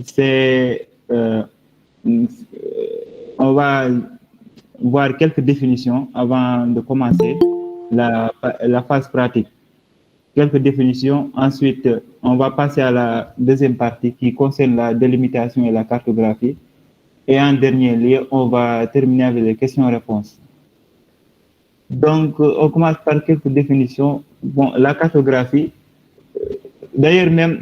c'est on va voir quelques définitions avant de commencer la phase pratique. Quelques définitions. Ensuite, on va passer à la deuxième partie qui concerne la délimitation et la cartographie. Et en dernier lieu, on va terminer avec les questions-réponses. Donc, on commence par quelques définitions. Bon, la cartographie, d'ailleurs même,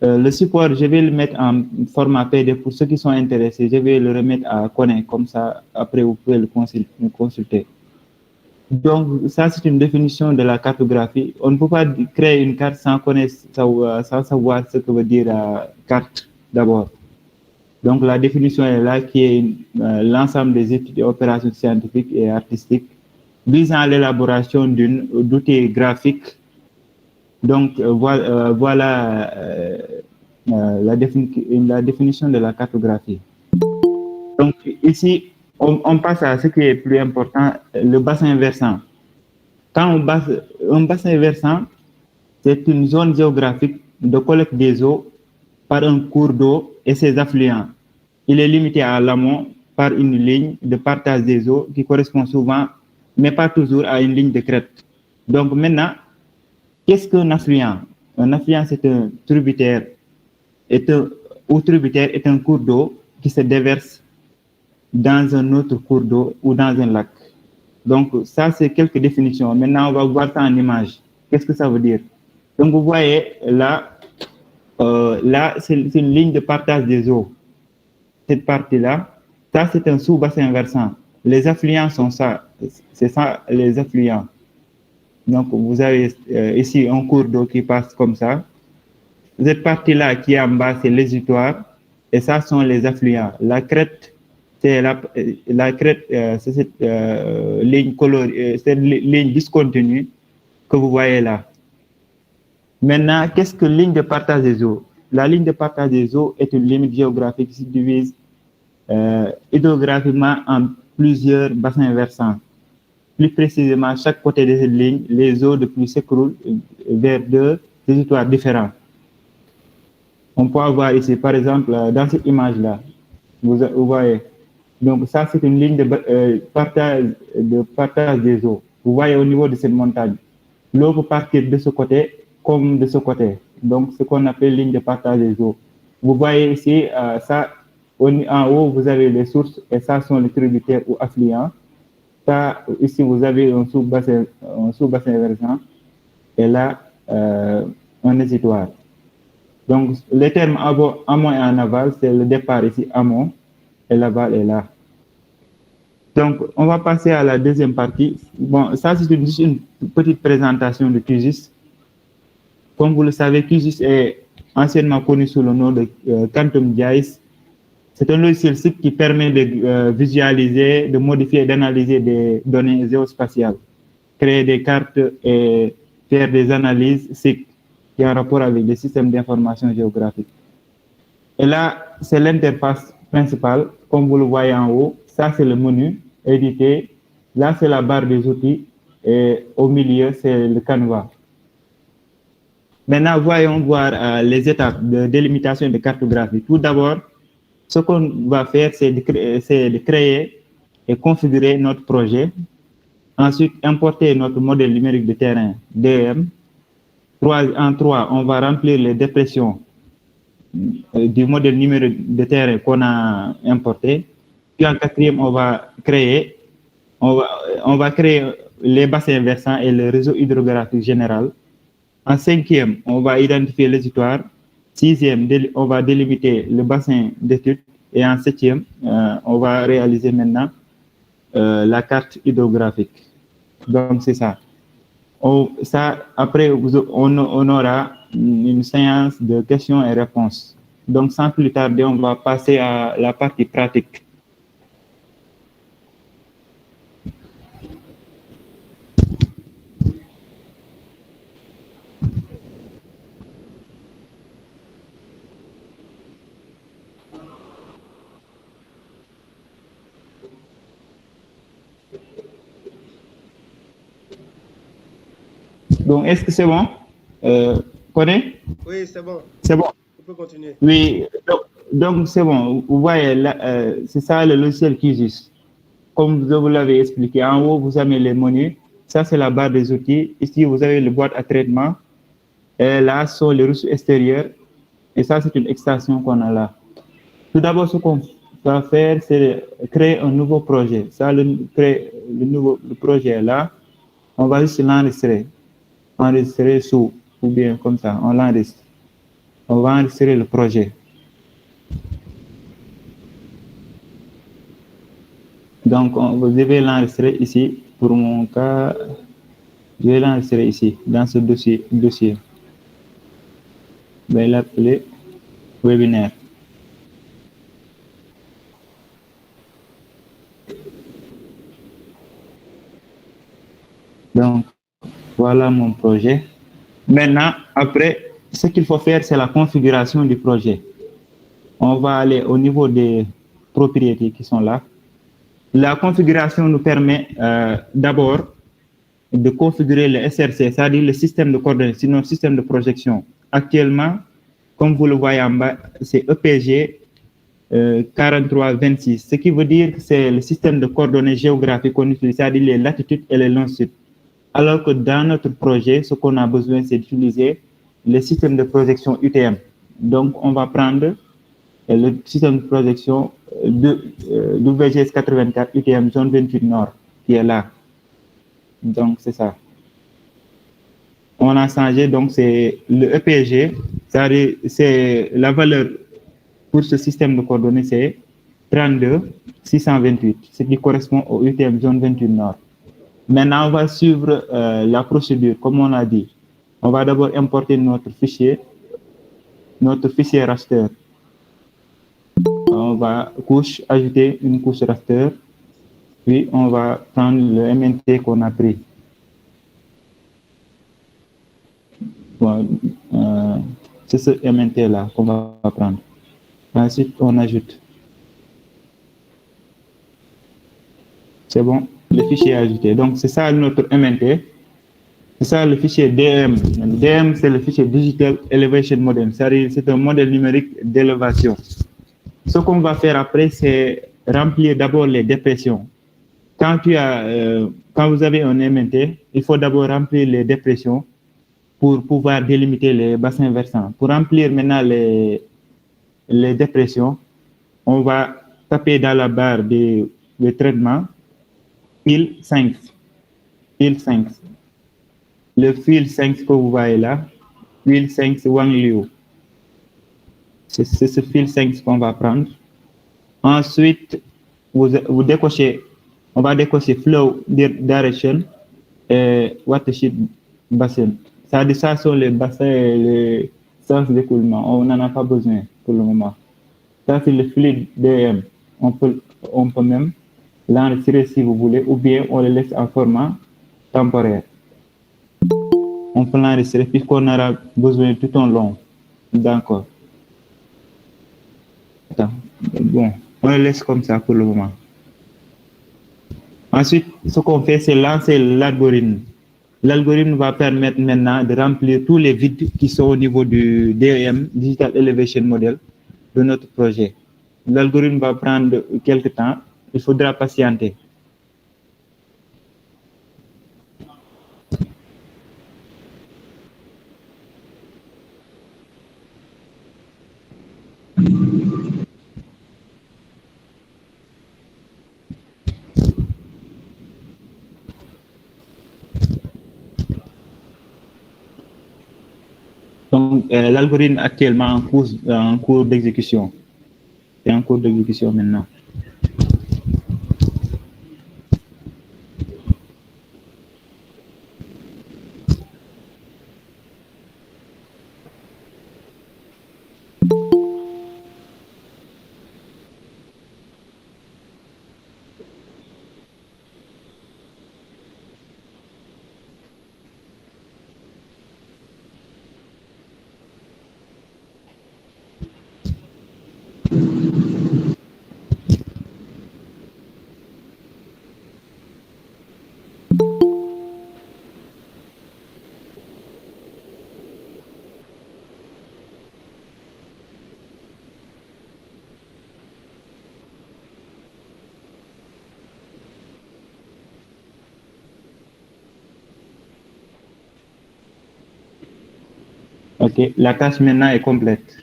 le support, je vais le mettre en format PDF pour ceux qui sont intéressés. Je vais le remettre à Koné, comme ça, après, vous pouvez le consulter. Donc, ça, c'est une définition de la cartographie. On ne peut pas créer une carte sans connaître, sans savoir ce que veut dire carte d'abord. Donc, la définition est là, qui est l'ensemble des études et opérations scientifiques et artistiques visant à l'élaboration d'outils graphiques. Donc, voilà la définition de la cartographie. Donc, ici, on passe à ce qui est plus important, le bassin versant. Quand un bassin versant, c'est une zone géographique de collecte des eaux par un cours d'eau et ses affluents. Il est limité à l'amont par une ligne de partage des eaux qui correspond souvent, mais pas toujours, à une ligne de crête. Donc maintenant, qu'est-ce qu'un affluent? Un affluent, c'est un tributaire, tributaire est un cours d'eau qui se déverse dans un autre cours d'eau ou dans un lac. Donc ça, c'est quelques définitions. Maintenant, on va voir ça en image. Qu'est-ce que ça veut dire? Donc vous voyez là, c'est une ligne de partage des eaux. Cette partie-là, ça c'est un sous-bassin versant. Les affluents sont ça, c'est ça les affluents. Donc vous avez ici un cours d'eau qui passe comme ça. Cette partie-là qui est en bas, c'est l'exutoire, et ça sont les affluents. La crête, c'est la crête, c'est cette ligne colorée, cette ligne discontinue que vous voyez là. Maintenant, qu'est-ce que ligne de partage des eaux? La ligne de partage des eaux est une limite géographique qui se divise hydrographiquement en plusieurs bassins versants. Plus précisément, chaque côté de cette ligne, les eaux de pluie s'écroulent vers deux territoires différents. On peut avoir ici, par exemple, dans cette image-là, vous voyez. Donc ça, c'est une ligne de partage des eaux. Vous voyez au niveau de cette montagne. L'eau peut partir de ce côté comme de ce côté. Donc, ce qu'on appelle ligne de partage des eaux. Vous voyez ici, ça, en haut, vous avez les sources, et ça sont les tributaires ou affluents. Ça, ici, vous avez un sous-bassin versant, et là, un exutoire. Donc, les termes amont et en aval, c'est le départ ici, amont, et l'aval est là. Donc, on va passer à la deuxième partie. Bon, ça, c'est juste une petite présentation de QGIS. Comme vous le savez, QGIS est anciennement connu sous le nom de Quantum GIS. C'est un logiciel SIP qui permet de visualiser, de modifier et d'analyser des données géospatiales, créer des cartes et faire des analyses SIC qui ont un rapport avec les systèmes d'information géographique. Et là, c'est l'interface principale, comme vous le voyez en haut. Ça, c'est le menu, éditer. Là, c'est la barre des outils. Et au milieu, c'est le canevas. Maintenant, voyons voir les étapes de délimitation et de cartographie. Tout d'abord, ce qu'on va faire, c'est de créer et configurer notre projet. Ensuite, importer notre modèle numérique de terrain, DM. En 3, on va remplir les dépressions du modèle numérique de terrain qu'on a importé. Puis en 4e, on va créer les bassins versants et le réseau hydrographique général. En 5e, on va identifier l'exutoire. 6e, on va délimiter le bassin d'études. Et en 7e, on va réaliser maintenant la carte hydrographique. Donc, c'est ça. Après, on aura une séance de questions et réponses. Donc, sans plus tarder, on va passer à la partie pratique. Donc, est-ce que c'est bon? Connais? Oui, c'est bon. C'est bon. On peux continuer. Oui, donc c'est bon. Vous voyez, c'est ça le logiciel qui existe. Comme je vous l'avais expliqué, en haut, vous avez les menus. Ça, c'est la barre des outils. Ici, vous avez le boîte à traitement. Et là, sont les ressources extérieures. Et ça, c'est une extension qu'on a là. Tout d'abord, ce qu'on va faire, c'est créer un nouveau projet. Ça, créer le projet là, on va juste l'enregistrer. Enregistrer sous, ou bien comme ça, on l'enregistre. On va enregistrer le projet. Donc, vous devez l'enregistrer ici. Pour mon cas, je vais l'enregistrer ici, dans ce dossier. Je vais l'appeler webinaire. Donc, voilà mon projet. Maintenant, après, ce qu'il faut faire, c'est la configuration du projet. On va aller au niveau des propriétés qui sont là. La configuration nous permet d'abord de configurer le SRC, c'est-à-dire le système de coordonnées, sinon le système de projection. Actuellement, comme vous le voyez en bas, c'est EPG 4326, ce qui veut dire que c'est le système de coordonnées géographiques qu'on utilise, c'est-à-dire les latitudes et les longitudes. Alors que dans notre projet, ce qu'on a besoin, c'est d'utiliser le système de projection UTM. Donc, on va prendre le système de projection de WGS 84 UTM zone 28 Nord, qui est là. Donc, c'est ça. On a changé, donc c'est le EPG, c'est-à-dire c'est la valeur pour ce système de coordonnées, c'est 32 628, ce qui correspond au UTM zone 28 Nord. Maintenant, on va suivre la procédure, comme on a dit. On va d'abord importer notre fichier raster. On va ajouter une couche raster, puis on va prendre le MNT qu'on a pris. Bon, c'est ce MNT-là qu'on va prendre. Ensuite, on ajoute. C'est bon, le fichier est ajouté. Donc, c'est ça notre MNT. C'est ça le fichier DM. DM, c'est le fichier Digital Elevation Model. C'est un modèle numérique d'élévation. Ce qu'on va faire après, c'est remplir d'abord les dépressions. Quand vous avez un MNT, il faut d'abord remplir les dépressions pour pouvoir délimiter les bassins versants. Pour remplir maintenant les dépressions, on va taper dans la barre de traitement fil 5. Fil 5. Le fil 5 que vous voyez là, fil 5 Wang Liu. C'est ce fil 5 qu'on va prendre. Ensuite, vous décochez, on va décocher flow direction et watershed basin. Ça sont les bassins et les sens d'écoulement. On n'en a pas besoin pour le moment. Ça, c'est le fluide DM. On peut même l'enregistrer si vous voulez, ou bien on le laisse en format temporaire. On peut l'enregistrer puisqu'on aura besoin tout en long. D'accord. Bon, on le laisse comme ça pour le moment. Ensuite, ce qu'on fait, c'est lancer l'algorithme. L'algorithme va permettre maintenant de remplir tous les vides qui sont au niveau du DEM, Digital Elevation Model, de notre projet. L'algorithme va prendre quelques temps. Il faudra patienter. Donc, l'algorithme actuellement en cours d'exécution. C'est en cours d'exécution maintenant. OK, la tâche maintenant est complète.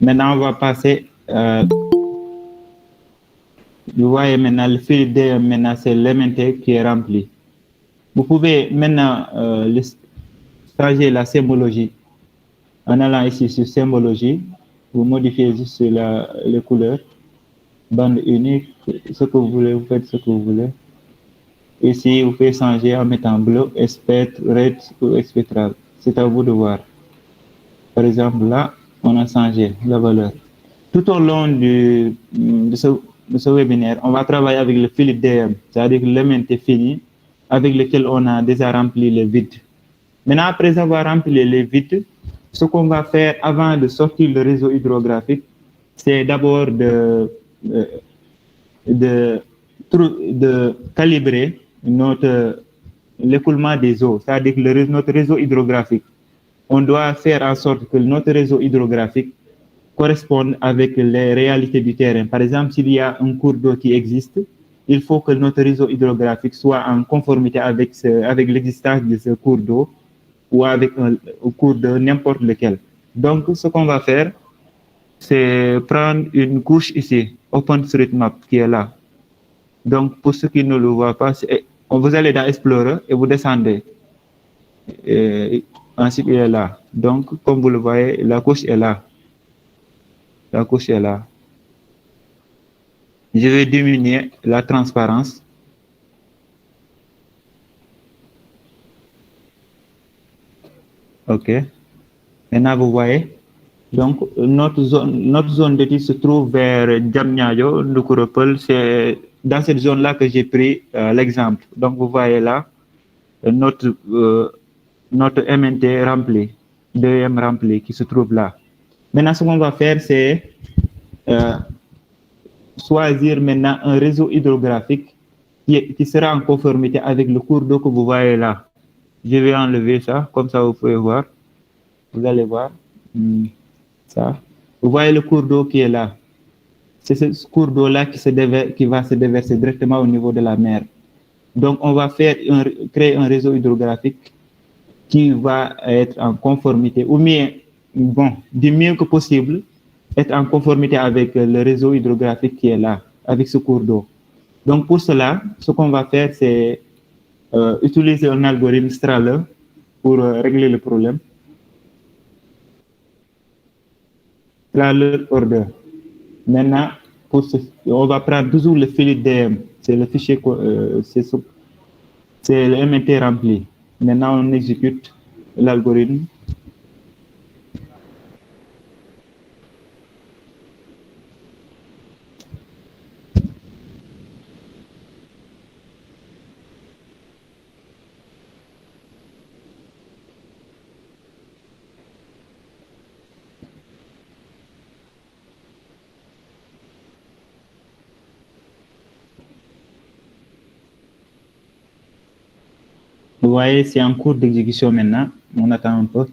Maintenant, on va passer. Vous voyez maintenant le fil D, maintenant c'est l'MNT qui est rempli. Vous pouvez maintenant changer la symbologie. En allant ici sur symbologie, vous modifiez juste les couleurs, bande unique, ce que vous voulez, vous faites ce que vous voulez. Ici, vous pouvez changer en mettant bleu, spectre, red ou spectral. C'est à vous de voir. Par exemple, là, on a changé la valeur. Tout au long de ce webinaire, on va travailler avec le fil DM, c'est-à-dire l'élément est fini, avec lequel on a déjà rempli les vides. Maintenant, après avoir rempli les vides, ce qu'on va faire avant de sortir le réseau hydrographique, c'est d'abord de calibrer l'écoulement des eaux, c'est-à-dire que notre réseau hydrographique. On doit faire en sorte que notre réseau hydrographique corresponde avec les réalités du terrain. Par exemple, s'il y a un cours d'eau qui existe, il faut que notre réseau hydrographique soit en conformité avec l'existence de ce cours d'eau ou avec un cours de n'importe lequel. Donc, ce qu'on va faire, c'est prendre une couche ici, OpenStreetMap, qui est là. Donc, pour ceux qui ne le voient pas, vous allez dans Explorer et vous descendez. Et ensuite, il est là. Donc, comme vous le voyez, la couche est là. La couche est là. Je vais diminuer la transparence. OK. Maintenant, vous voyez. Donc, notre zone d'étude se trouve vers Diamniadio, Ndukuropol. C'est dans cette zone-là que j'ai pris l'exemple. Donc, vous voyez là, notre MNT rempli, 2M rempli, qui se trouve là. Maintenant, ce qu'on va faire, c'est choisir maintenant un réseau hydrographique qui sera en conformité avec le cours d'eau que vous voyez là. Je vais enlever ça, comme ça vous pouvez voir. Vous allez voir ça. Vous voyez le cours d'eau qui est là. C'est ce cours d'eau-là qui va se déverser directement au niveau de la mer. Donc, on va créer un réseau hydrographique qui va être en conformité, ou mieux, du mieux que possible, être en conformité avec le réseau hydrographique qui est là, avec ce cours d'eau. Donc, pour cela, ce qu'on va faire, c'est utiliser un algorithme Strahler pour régler le problème. Strahler order. Maintenant, on va prendre toujours le filet DM. C'est le fichier, c'est le MNT rempli. Maintenant, on exécute l'algorithme. Vous voyez, c'est en cours d'exécution maintenant. On attend un peu.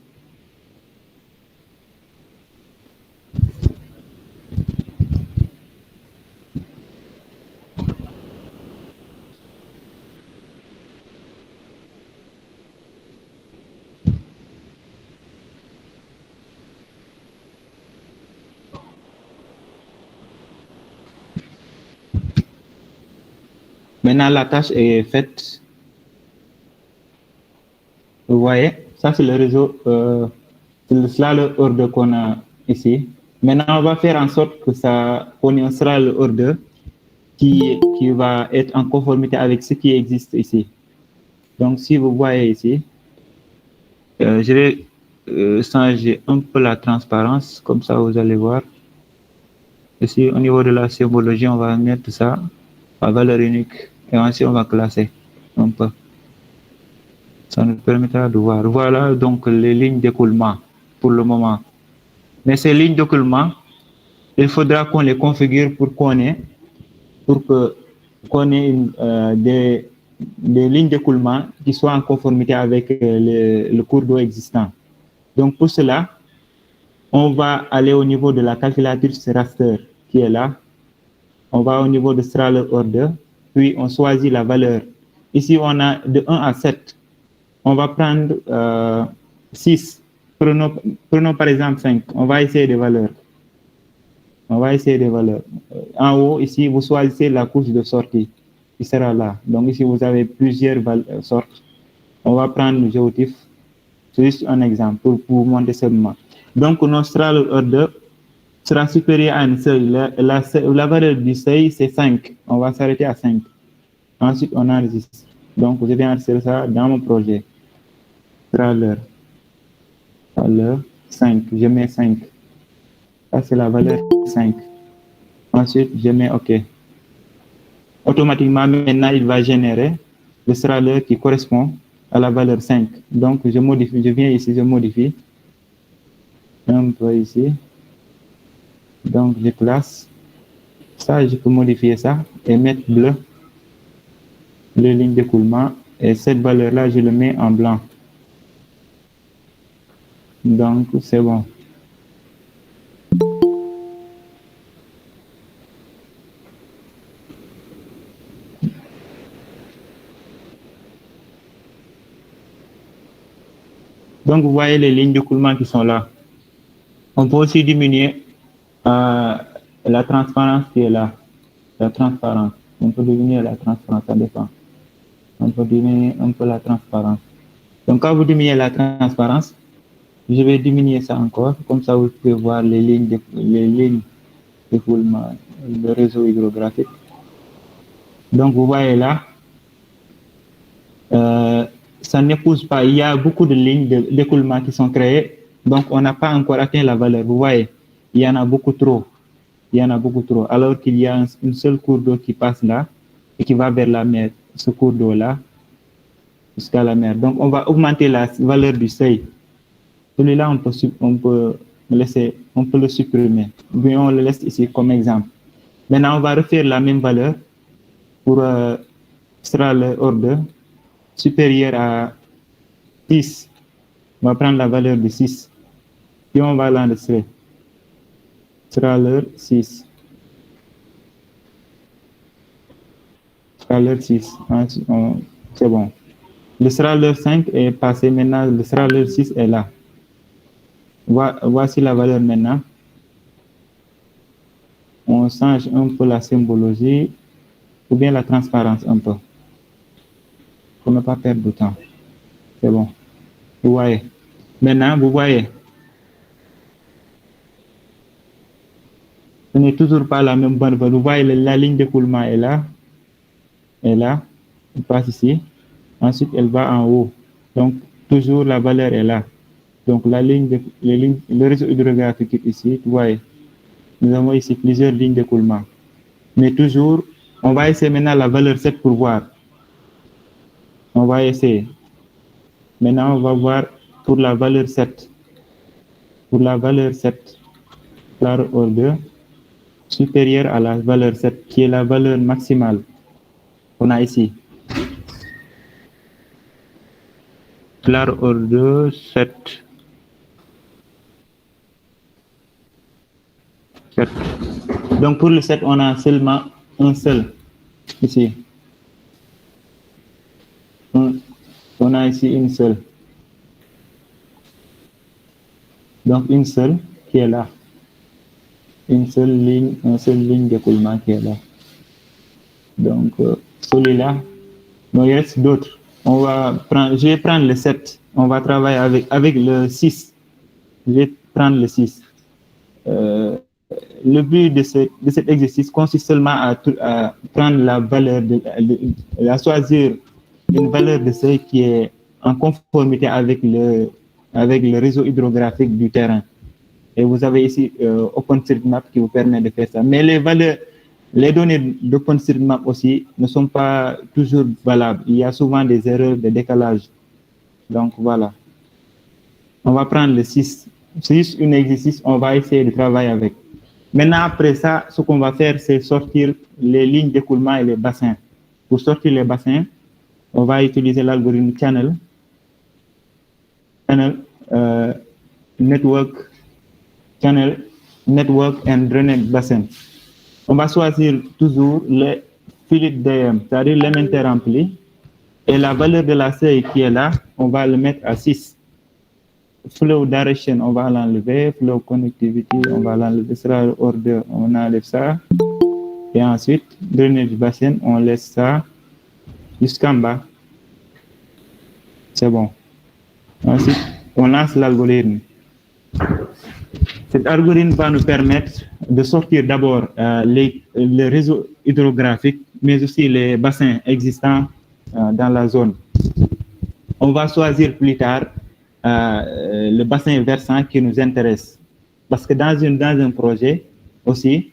Maintenant, la tâche est faite. Vous voyez, ça c'est le réseau, c'est le Strahler order qu'on a ici. Maintenant, on va faire en sorte que qu'on ait un Strahler order qui va être en conformité avec ce qui existe ici. Donc, si vous voyez ici, je vais changer un peu la transparence, comme ça vous allez voir. Ici, au niveau de la symbologie, on va mettre ça à valeur unique et ensuite on va classer un peu. Ça nous permettra de voir. Voilà donc les lignes d'écoulement pour le moment. Mais ces lignes d'écoulement, il faudra qu'on les configure pour qu'on ait des lignes d'écoulement qui soient en conformité avec le cours d'eau existant. Donc pour cela, on va aller au niveau de la calculatrice raster qui est là. On va au niveau de Strahler order, puis on choisit la valeur. Ici, on a de 1 à 7. On va prendre 6. prenons par exemple 5. On va essayer des valeurs. On va essayer des valeurs. En haut, ici, vous choisissez la couche de sortie qui sera là. Donc ici, vous avez plusieurs sortes. On va prendre le géotif. C'est juste un exemple pour vous montrer seulement. Donc, notre straddle order sera supérieur à un seuil. La valeur du seuil, c'est 5. On va s'arrêter à 5. Ensuite, on enregistre. Donc, je vais enregistrer ça dans mon projet. Straddle 5. Je mets 5. Ça, c'est la valeur 5. Ensuite, je mets OK. Automatiquement, maintenant, il va générer le straddle qui correspond à la valeur 5. Donc, je modifie, je viens ici, je modifie un peu ici. Donc, je classe. Ça, je peux modifier ça et mettre bleu, les lignes d'écoulement. Et cette valeur-là, je le mets en blanc. Donc, c'est bon. Donc, vous voyez les lignes d'écoulement qui sont là. On peut aussi diminuer la transparence qui est là. La transparence. On peut diminuer la transparence, ça dépend. On peut diminuer un peu la transparence. Donc, quand vous diminuez la transparence, je vais diminuer ça encore. Comme ça, vous pouvez voir les lignes d'écoulement, le réseau hydrographique. Donc, vous voyez là, ça n'épouse pas. Il y a beaucoup de lignes d'écoulement qui sont créées. Donc, on n'a pas encore atteint la valeur. Vous voyez, il y en a beaucoup trop. Il y en a beaucoup trop. Alors qu'il y a une seule cours d'eau qui passe là et qui va vers la mer. Ce cours d'eau-là, jusqu'à la mer. Donc, on va augmenter la valeur du seuil. Celui-là, on peut le supprimer. Bien, on le laisse ici comme exemple. Maintenant, on va refaire la même valeur pour straddle order supérieur à 6. On va prendre la valeur de 6. Puis on va l'enregistrer. Straddle 6. Straddle 6. C'est bon. Le straddle 5 est passé. Maintenant, le straddle 6 est là. Voici la valeur maintenant. On change un peu la symbologie ou bien la transparence un peu pour ne pas perdre de temps. C'est bon. Vous voyez. Maintenant, vous voyez. Ce n'est toujours pas la même bonne valeur. Vous voyez, la ligne d'écoulement est là. Et là, elle passe ici. Ensuite, elle va en haut. Donc, toujours la valeur est là. Donc, le réseau hydrographique est ici. Vous voyez, nous avons ici plusieurs lignes d'écoulement. Mais toujours, on va essayer maintenant la valeur 7 pour voir. On va essayer. Maintenant, on va voir pour la valeur 7. Pour la valeur 7, straddle order supérieure à la valeur 7, qui est la valeur maximale qu'on a ici. Straddle order 7. Donc pour le 7, on a seulement un seul ici. On a ici une seule. Donc une seule qui est là. Une seule ligne d'écoulement qui est là. Donc celui-là, il reste d'autres. Je vais prendre le 7. On va travailler avec le 6. Je vais prendre le 6. Le but de cet exercice consiste seulement à prendre la valeur, à choisir une valeur de seuil qui est en conformité avec le réseau hydrographique du terrain. Et vous avez ici OpenStreetMap qui vous permet de faire ça. Mais les données d'OpenStreetMap aussi ne sont pas toujours valables. Il y a souvent des erreurs de décalage. Donc voilà. On va prendre le 6. C'est juste un exercice, on va essayer de travailler avec. Maintenant, après ça, ce qu'on va faire, c'est sortir les lignes d'écoulement et les bassins. Pour sortir les bassins, on va utiliser l'algorithme Channel Network and Drainage Basin. On va choisir toujours le filet DM, c'est-à-dire l'émetteur rempli. Et la valeur de la seuil qui est là, on va le mettre à 6. flow direction, on va l'enlever. Flow connectivity, on va l'enlever. Sera order, on enlève ça. Et ensuite, drainage bassin, on laisse ça jusqu'en bas. C'est bon. Ensuite, on lance l'algorithme. Cet algorithme va nous permettre de sortir d'abord les réseaux hydrographiques, mais aussi les bassins existants dans la zone. On va choisir plus tard le bassin versant qui nous intéresse. Parce que dans un projet aussi,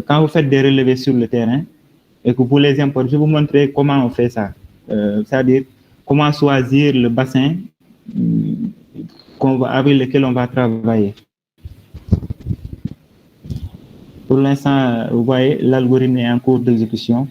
quand vous faites des relevés sur le terrain et que vous les importez, je vais vous montrer comment on fait ça. C'est-à-dire comment choisir le bassin avec lequel on va travailler. Pour l'instant, vous voyez, l'algorithme est en cours d'exécution.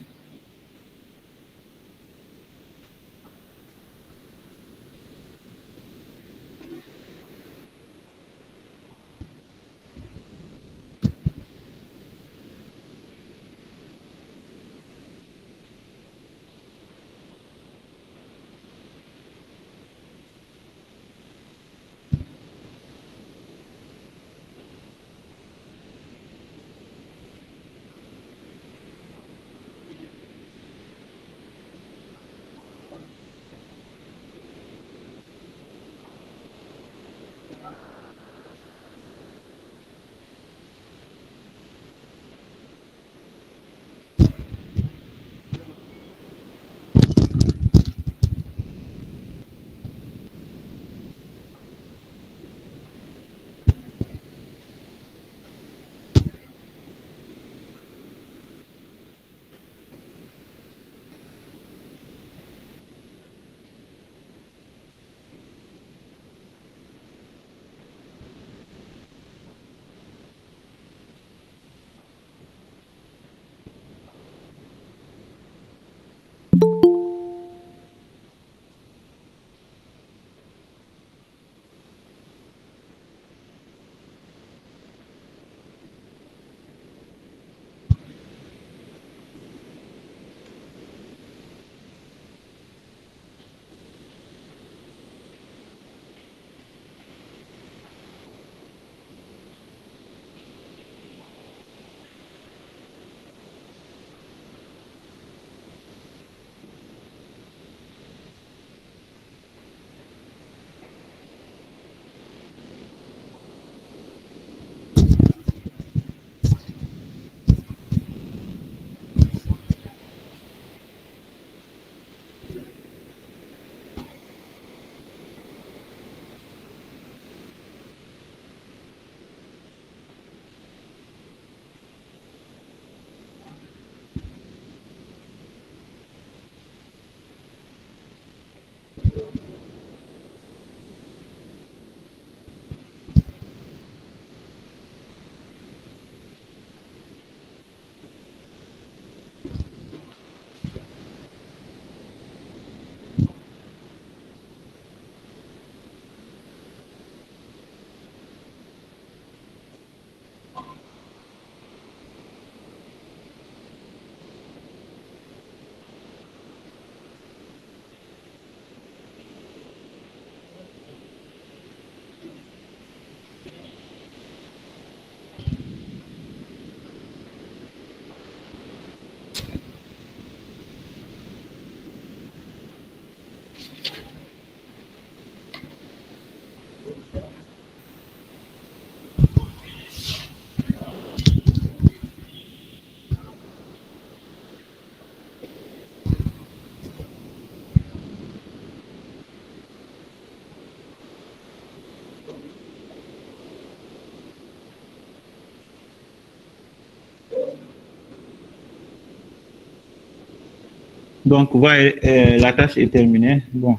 Donc, vous voyez, la tâche est terminée. Bon,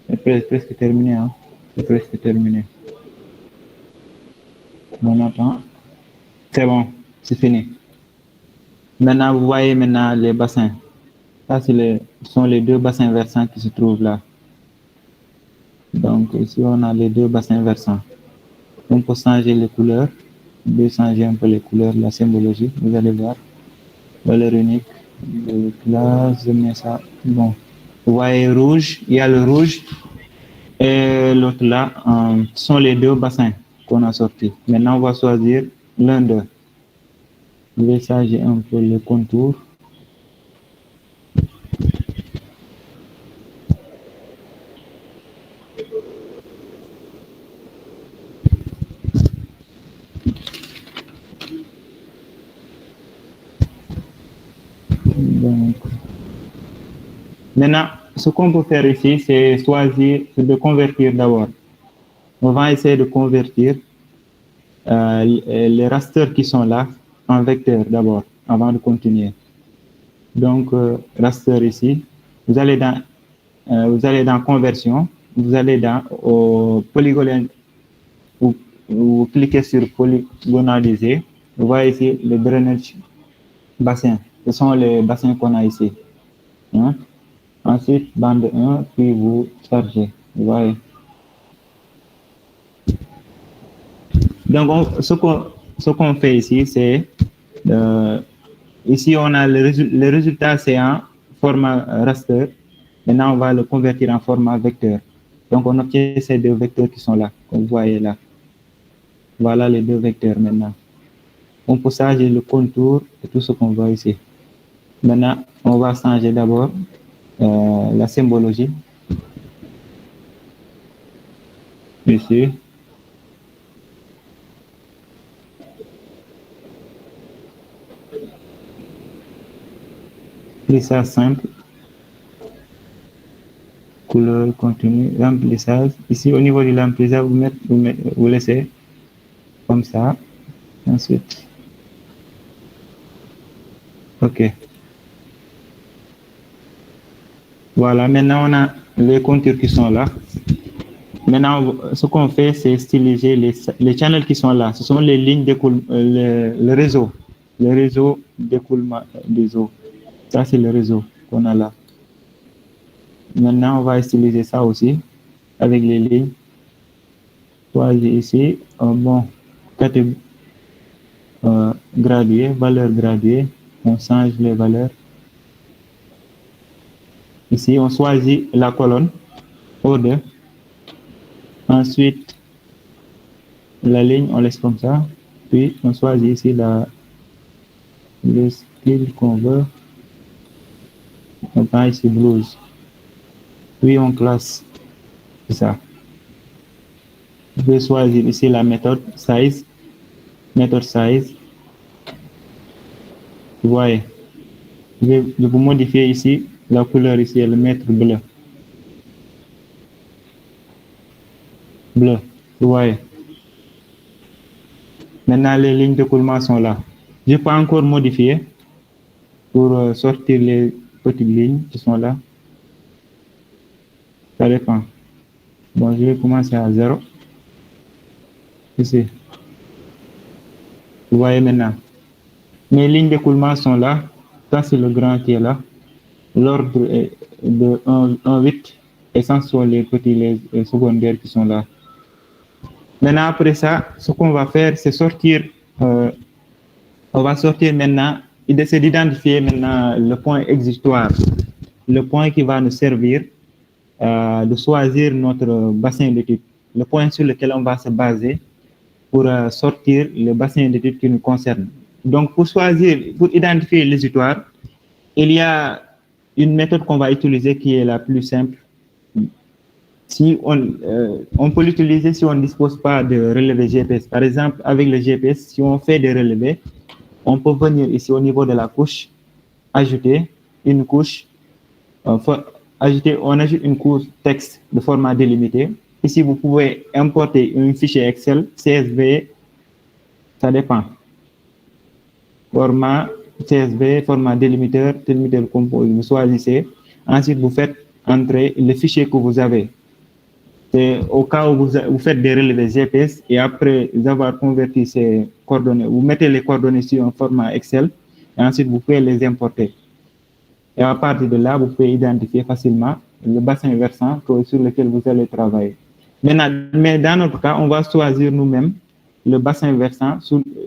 c'est presque terminé. Hein. C'est presque terminé. On attend. C'est bon, c'est fini. Maintenant, vous voyez maintenant les bassins. Ça, sont les deux bassins versants qui se trouvent là. Donc, ici, on a les deux bassins versants. On peut changer les couleurs. On peut changer un peu les couleurs, la symbologie. Vous allez voir. Valeur unique. Là, je mets ça. Bon. Vous voyez rouge. Il y a le rouge. et l'autre là sont les deux bassins qu'on a sortis. Maintenant, on va choisir l'un d'eux. Je vais changer un peu le contour. Donc, maintenant, ce qu'on peut faire ici, c'est choisir de convertir d'abord. On va essayer de convertir les rasters qui sont là en vecteurs d'abord, avant de continuer. Donc, raster ici, vous allez dans conversion, vous allez dans au polygone, vous cliquez sur polygonaliser, vous voyez ici le drainage bassin. Ce sont les bassins qu'on a ici. Hein? Ensuite, bande 1, puis vous chargez. Vous voyez. Donc, ce qu'on fait ici, c'est ici, on a le résultat, c'est en format raster. Maintenant, on va le convertir en format vecteur. Donc, on obtient ces deux vecteurs qui sont là, que vous voyez là. Voilà les deux vecteurs maintenant. On peut changer le contour et tout ce qu'on voit ici. Maintenant, on va changer d'abord la symbologie. Ici. Lissage simple. Couleur continue. Remplissage. Ici, au niveau du remplissage, vous laissez comme ça. Ensuite. OK. Voilà, maintenant on a les contours qui sont là. Maintenant, ce qu'on fait, c'est styliser les channels qui sont là. Ce sont les lignes d'écoulement, le réseau d'écoulement des eaux. Ça, c'est le réseau qu'on a là. Maintenant, on va styliser ça aussi avec les lignes. Choisir ici, bon, catégorie graduée, valeur graduée. On change les valeurs. Ici, on choisit la colonne O2. Ensuite, la ligne, on laisse comme ça. Puis, on choisit ici le style qu'on veut. On prend ici blues. Puis, on classe. C'est ça. Je vais choisir ici la méthode size. Méthode size. Vous voyez. Je vais modifier ici la couleur ici et le mettre bleu. Bleu. Vous voyez. Maintenant, les lignes de coulement sont là. Je peux encore modifier pour sortir les petites lignes qui sont là. Ça dépend. Bon, je vais commencer à 0. Ici. Vous voyez maintenant. Mes lignes d'écoulement sont là. Ça, c'est le grand qui est là. L'ordre est de 1,8. Et ça sont les petits les secondaires qui sont là. Maintenant, après ça, ce qu'on va faire, c'est sortir. On va sortir maintenant, essayer d'identifier maintenant le point exutoire. Le point qui va nous servir de choisir notre bassin d'étude. Le point sur lequel on va se baser pour sortir le bassin d'étude qui nous concerne. Donc, pour identifier l'exutoire, il y a une méthode qu'on va utiliser qui est la plus simple. Si on peut l'utiliser si on ne dispose pas de relevé GPS. Par exemple, avec le GPS, si on fait des relevés, on peut venir ici au niveau de la couche, ajouter une couche, on ajoute une couche texte de format délimité. Ici, vous pouvez importer un fichier Excel, CSV, ça dépend. Format CSV, format délimitaire compose, vous choisissez. Ensuite, vous faites entrer le fichier que vous avez. C'est au cas où vous faites des relevés GPS et après avoir converti ces coordonnées, vous mettez les coordonnées sur un format Excel et ensuite vous pouvez les importer. Et à partir de là, vous pouvez identifier facilement le bassin versant sur lequel vous allez travailler. Maintenant, mais dans notre cas, on va choisir nous-mêmes le bassin versant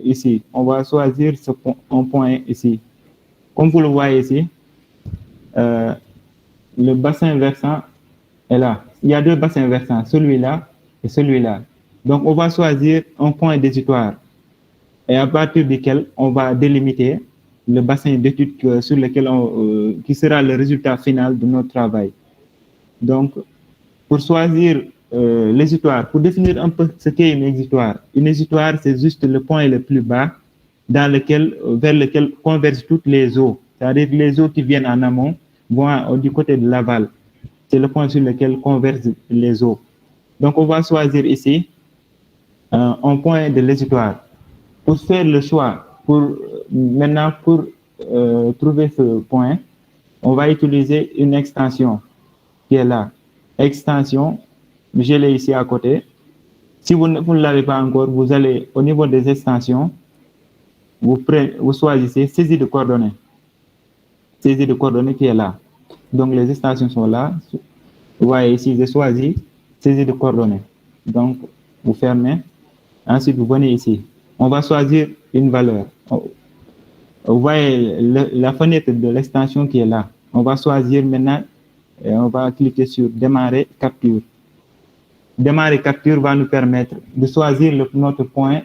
ici. On va choisir un point ici. Comme vous le voyez ici, le bassin versant est là. il y a deux bassins versants, celui-là et celui-là. Donc, on va choisir un point désitoire et à partir duquel on va délimiter le bassin d'étude sur lequel qui sera le résultat final de notre travail. Donc, pour choisir l'exutoire, pour définir un peu ce qu'est une exutoire, c'est juste le point le plus bas vers lequel convergent toutes les eaux. C'est-à-dire que les eaux qui viennent en amont vont du côté de l'aval. C'est le point sur lequel convergent les eaux. Donc, on va choisir ici un point de l'exutoire. Pour faire le choix, maintenant, pour trouver ce point, on va utiliser une extension qui est là. Extension, je l'ai ici à côté. Si vous ne l'avez pas encore, vous allez au niveau des extensions, vous choisissez saisie de coordonnées. Saisie de coordonnées qui est là. Donc les extensions sont là. Vous voyez ici, j'ai choisi saisie de coordonnées. Donc vous fermez. Ensuite, vous venez ici. On va choisir une valeur. Vous voyez la fenêtre de l'extension qui est là. On va choisir maintenant et on va cliquer sur démarrer capture. Démarrer capture va nous permettre de choisir notre point.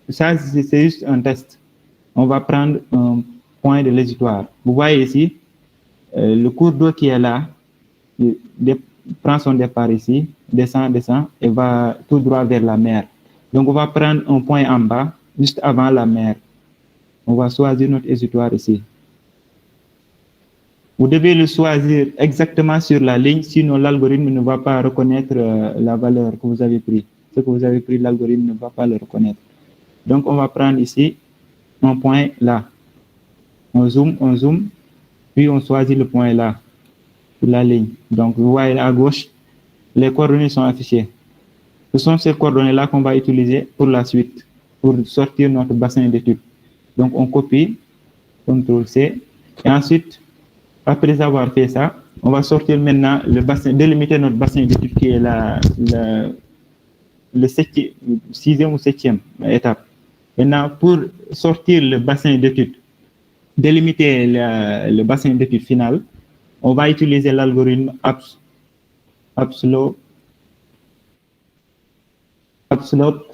Ça, c'est juste un test. On va prendre un point de l'exutoire. Vous voyez ici, le cours d'eau qui est là, prend son départ ici, descend et va tout droit vers la mer. Donc, on va prendre un point en bas, juste avant la mer. On va choisir notre exutoire ici. Vous devez le choisir exactement sur la ligne, sinon l'algorithme ne va pas reconnaître la valeur que vous avez pris. Ce que vous avez pris, l'algorithme ne va pas le reconnaître. Donc, on va prendre ici un point là. On zoome, puis on choisit le point là, sur la ligne. Donc, vous voyez à gauche, les coordonnées sont affichées. Ce sont ces coordonnées-là qu'on va utiliser pour la suite, pour sortir notre bassin d'étude. Donc, on copie, CTRL-C, et ensuite, après avoir fait ça, on va sortir maintenant le bassin, délimiter notre bassin d'étude qui est le sixième ou septième étape. Maintenant, pour sortir le bassin d'étude, délimiter le bassin d'étude final, on va utiliser l'algorithme Absolute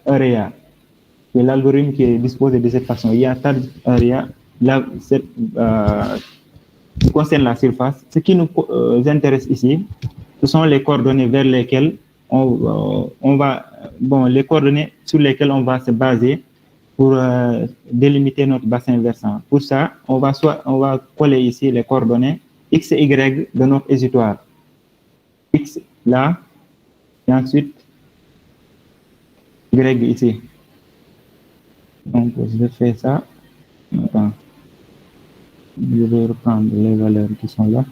Area. C'est l'algorithme qui est disposé de cette façon. Il y a target area, qui concerne la surface. Ce qui nous intéresse ici, ce sont les coordonnées vers lesquelles les coordonnées sur lesquelles on va se baser pour délimiter notre bassin versant. Pour ça, on va coller ici les coordonnées X et Y de notre exutoire. X là, et ensuite Y ici. Donc, je vais faire ça. Attends. Je vais reprendre les valeurs qui sont là.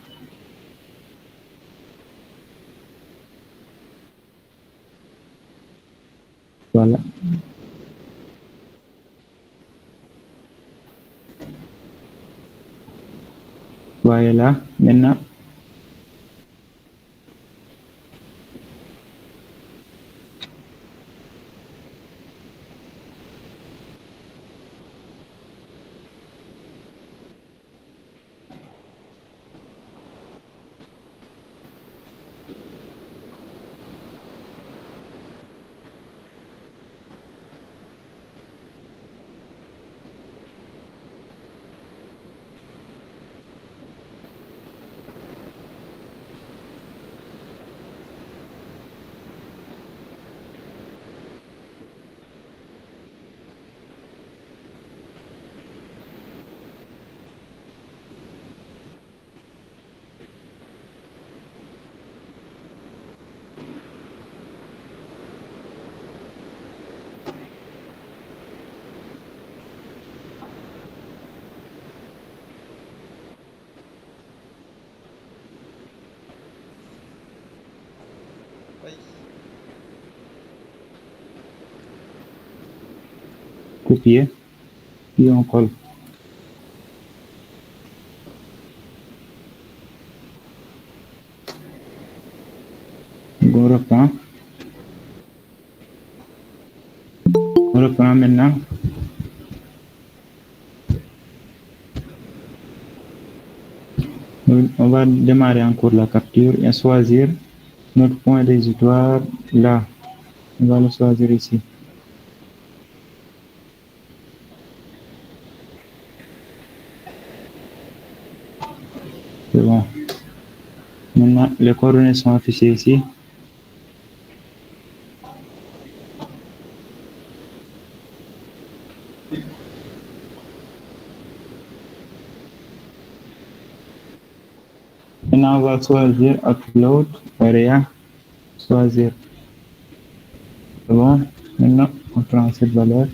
Voilà. Voyez là, maintenant. Copier, puis on colle. On reprend. On reprend maintenant. On va démarrer encore la capture et choisir Notre point d'exutoire, là, on va le choisir ici. C'est bon. Maintenant, les coordonnées sont affichées ici. Maintenant, on va choisir Upload, Area, choisir. C'est bon. Maintenant, on prend cette valeur.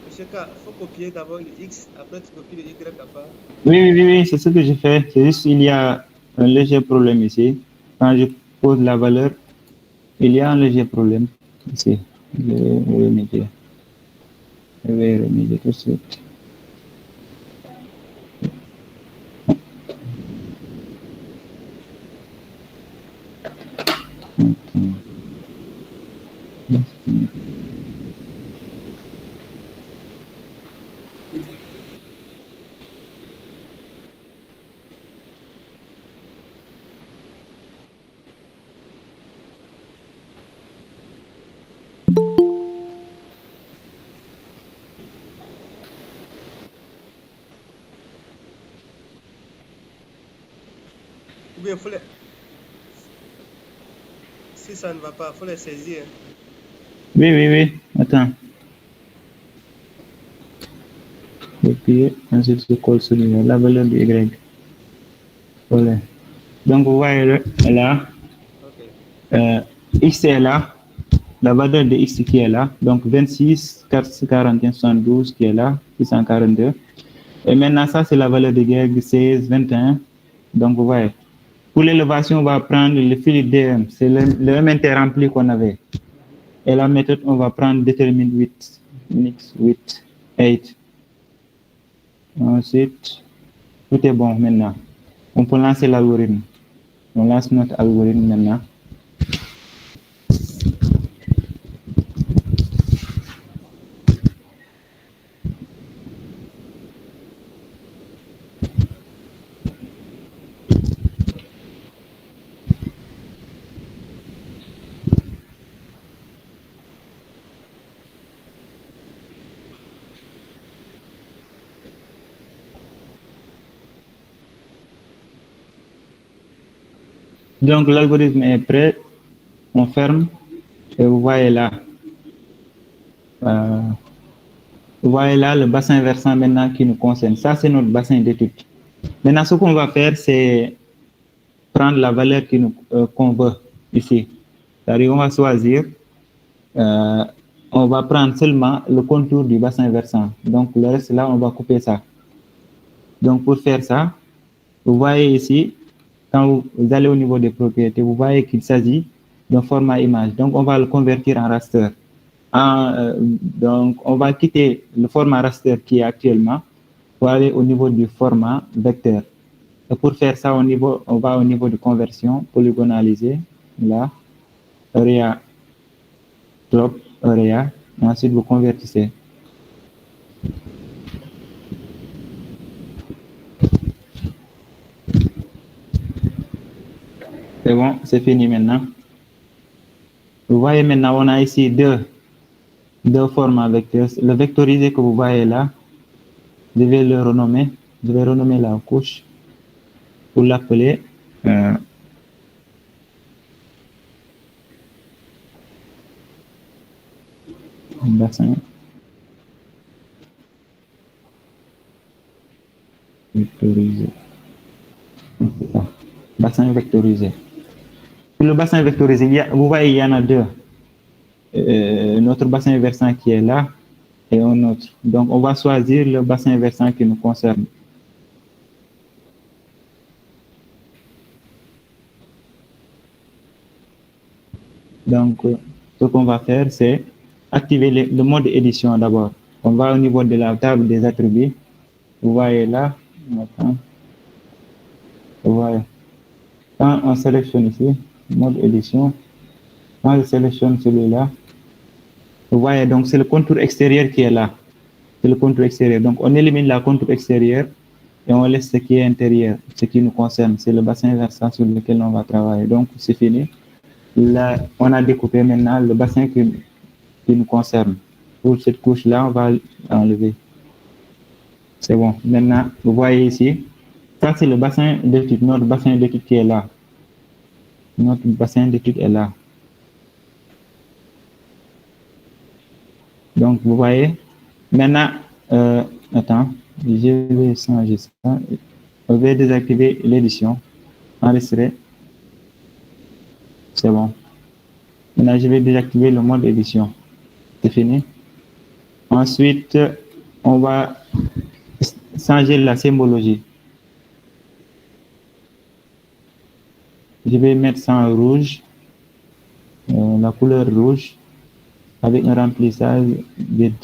Monsieur K, il faut copier d'abord le X, après tu copies le Y à part. Oui, c'est ce que j'ai fait. C'est juste qu'il y a un léger problème ici. Quand je pose la valeur, il y a un léger problème ici. Je vais remédier. Je vais remédier tout de suite. Ou bien il faut les... Si ça ne va pas, il faut les saisir. Oui. Attends. Copier, ensuite je colle sur la valeur de Y. Voilà. Donc, vous voyez là, X est là, la valeur de X qui est là, donc 26, 441, 72 qui est là, 642. Et maintenant, ça, c'est la valeur de Y, 16, 21. Donc, vous voyez, pour l'élévation, on va prendre le fil DM, c'est le même interrempli qu'on avait. Et la méthode, on va prendre détermine 8, mix 8, 8. Ensuite, tout est bon maintenant. On peut lancer l'algorithme. On lance notre algorithme maintenant. Donc, l'algorithme est prêt. On ferme. Et vous voyez là. Vous voyez là le bassin versant maintenant qui nous concerne. Ça, c'est notre bassin d'étude. Maintenant, ce qu'on va faire, c'est prendre la valeur qu'on veut ici. C'est-à-dire, on va choisir, on va prendre seulement le contour du bassin versant. Donc, le reste là, on va couper ça. Donc, pour faire ça, vous voyez ici, quand vous allez au niveau des propriétés, vous voyez qu'il s'agit d'un format image. Donc, on va le convertir en raster. Donc, on va quitter le format raster qui est actuellement pour aller au niveau du format vecteur. Et pour faire ça, on va au niveau de conversion polygonalisée. Là, area, drop, area. Et ensuite, vous convertissez. C'est bon, c'est fini maintenant. Vous voyez maintenant, on a ici deux formats vecteurs. Le vectorisé que vous voyez là, je vais le renommer. Je vais renommer la couche pour l'appeler bassin vectorisé. Bassin vectorisé. Pour le bassin vectorisé, vous voyez, il y en a deux. Notre bassin versant qui est là et un autre. Donc, on va choisir le bassin versant qui nous concerne. Donc, ce qu'on va faire, c'est activer le mode édition d'abord. On va au niveau de la table des attributs. Vous voyez là. Attends. Voilà. Quand on sélectionne ici, mode édition, quand je sélectionne celui-là, vous voyez, donc c'est le contour extérieur qui est là. C'est le contour extérieur. Donc on élimine la contour extérieure et on laisse ce qui est intérieur, ce qui nous concerne. C'est le bassin versant sur lequel on va travailler. Donc c'est fini. Là, on a découpé maintenant le bassin qui nous concerne. Pour cette couche-là, on va enlever. C'est bon. Maintenant, vous voyez ici, ça c'est le bassin d'étude, notre bassin d'étude qui est là. Notre bassin d'étude est là. Donc, vous voyez, maintenant, attends, je vais changer ça. Je vais désactiver l'édition, enregistrer. C'est bon. Maintenant, je vais désactiver le mode édition. C'est fini. Ensuite, on va changer la symbologie. Je vais mettre ça en rouge, la couleur rouge, avec un remplissage vide.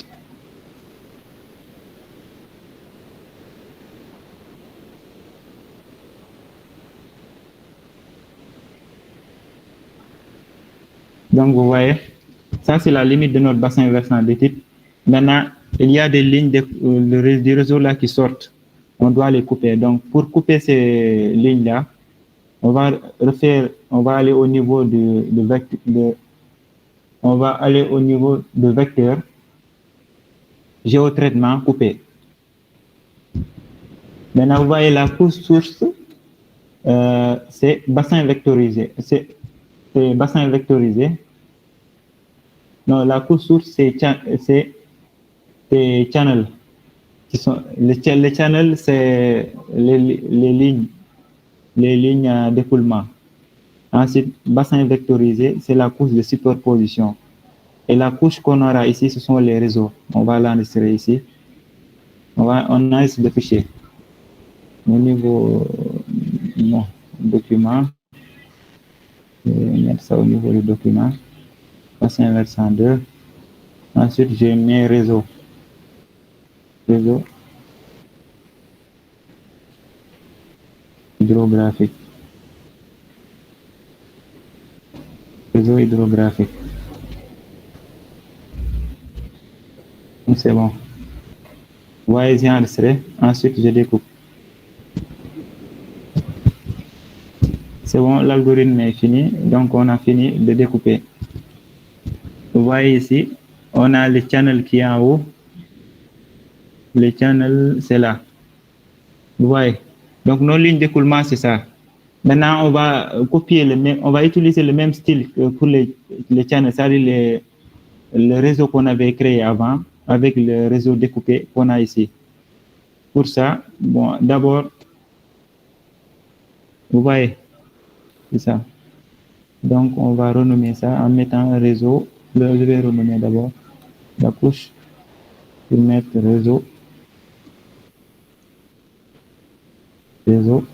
Donc, vous voyez, ça c'est la limite de notre bassin versant d'étude. Maintenant, il y a des lignes du réseau là qui sortent. On doit les couper. Donc, pour couper ces lignes-là, on va aller au niveau on va aller au niveau de vecteur, géotraitement coupé. Maintenant, vous voyez la couche source, c'est bassin vectorisé. C'est bassin vectorisé. Non, la couche source, c'est channel. Les channels, c'est les lignes d'écoulement. Ensuite, bassin vectorisé, c'est la couche de superposition. Et la couche qu'on aura ici, ce sont les réseaux. On va l'enregistrer ici. On enregistre le fichier. Au niveau, non, document. Je vais mettre ça au niveau du document. Bassin versant 2. Ensuite, je mets réseau. Réseau hydrographique. Réseau hydrographique. C'est bon. Vous voyez, j'ai enregistré. Ensuite, je découpe. C'est bon, l'algorithme est fini. Donc, on a fini de découper. Vous voyez ici, on a le channel qui est en haut. Le channel, c'est là. Vous voyez. Donc, nos lignes d'écoulement, c'est ça. Maintenant, on va copier on va utiliser le même style que pour les channels, c'est-à-dire le réseau qu'on avait créé avant avec le réseau découpé qu'on a ici. Pour ça, bon, d'abord, vous voyez, c'est ça. Donc, on va renommer ça en mettant un réseau. Je vais renommer d'abord la couche pour mettre réseau. Réseau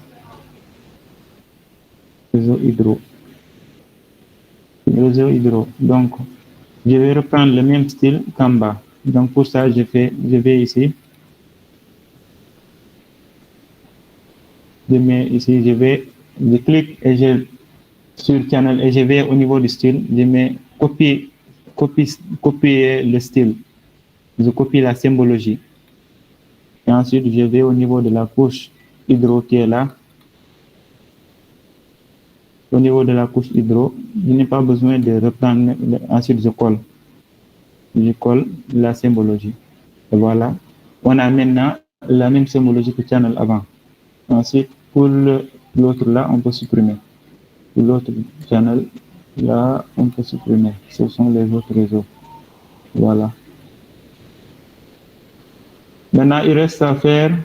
hydro. Réseau hydro. Donc, je vais reprendre le même style qu'en bas. Donc, pour ça, je vais ici. Je mets ici, je clique et sur channel et je vais au niveau du style. Je mets copier le style. Je copie la symbologie. Et ensuite, je vais au niveau de la couche hydro qui est là. Au niveau de la couche hydro, je n'ai pas besoin de reprendre. Ensuite, je colle. Je colle la symbologie. Et voilà. On a maintenant la même symbologie que channel avant. Ensuite, pour l'autre là, on peut supprimer. Pour l'autre channel, là, on peut supprimer. Ce sont les autres réseaux. Voilà. Maintenant, il reste à faire,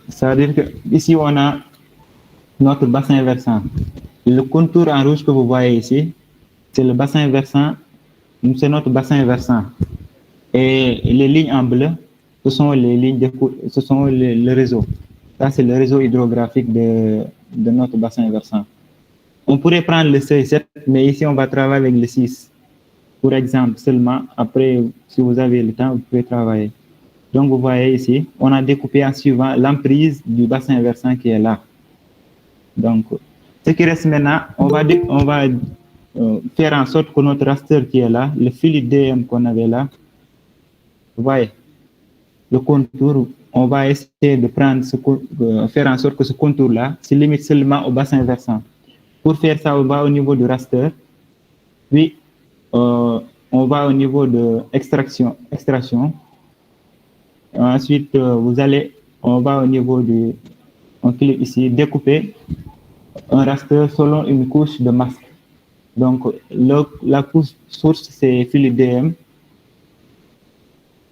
c'est-à-dire que ici, on a notre bassin versant. Le contour en rouge que vous voyez ici, c'est le bassin versant, c'est notre bassin versant. Et les lignes en bleu, ce sont les lignes ce sont le réseau. Ça, c'est le réseau hydrographique de notre bassin versant. On pourrait prendre le seuil 7, mais ici, on va travailler avec le 6. Pour exemple, seulement, après, si vous avez le temps, vous pouvez travailler. Donc, vous voyez ici, on a découpé en suivant l'emprise du bassin versant qui est là. Donc, ce qui reste maintenant, on va faire en sorte que notre raster qui est là, le fil DM qu'on avait là, vous voyez, le contour, on va essayer de prendre faire en sorte que ce contour-là se limite seulement au bassin versant. Pour faire ça, on va au niveau du raster, puis on va au niveau de extraction. Ensuite, on va au niveau on clique ici, découper un raster selon une couche de masque. Donc, la couche source, c'est fil DM.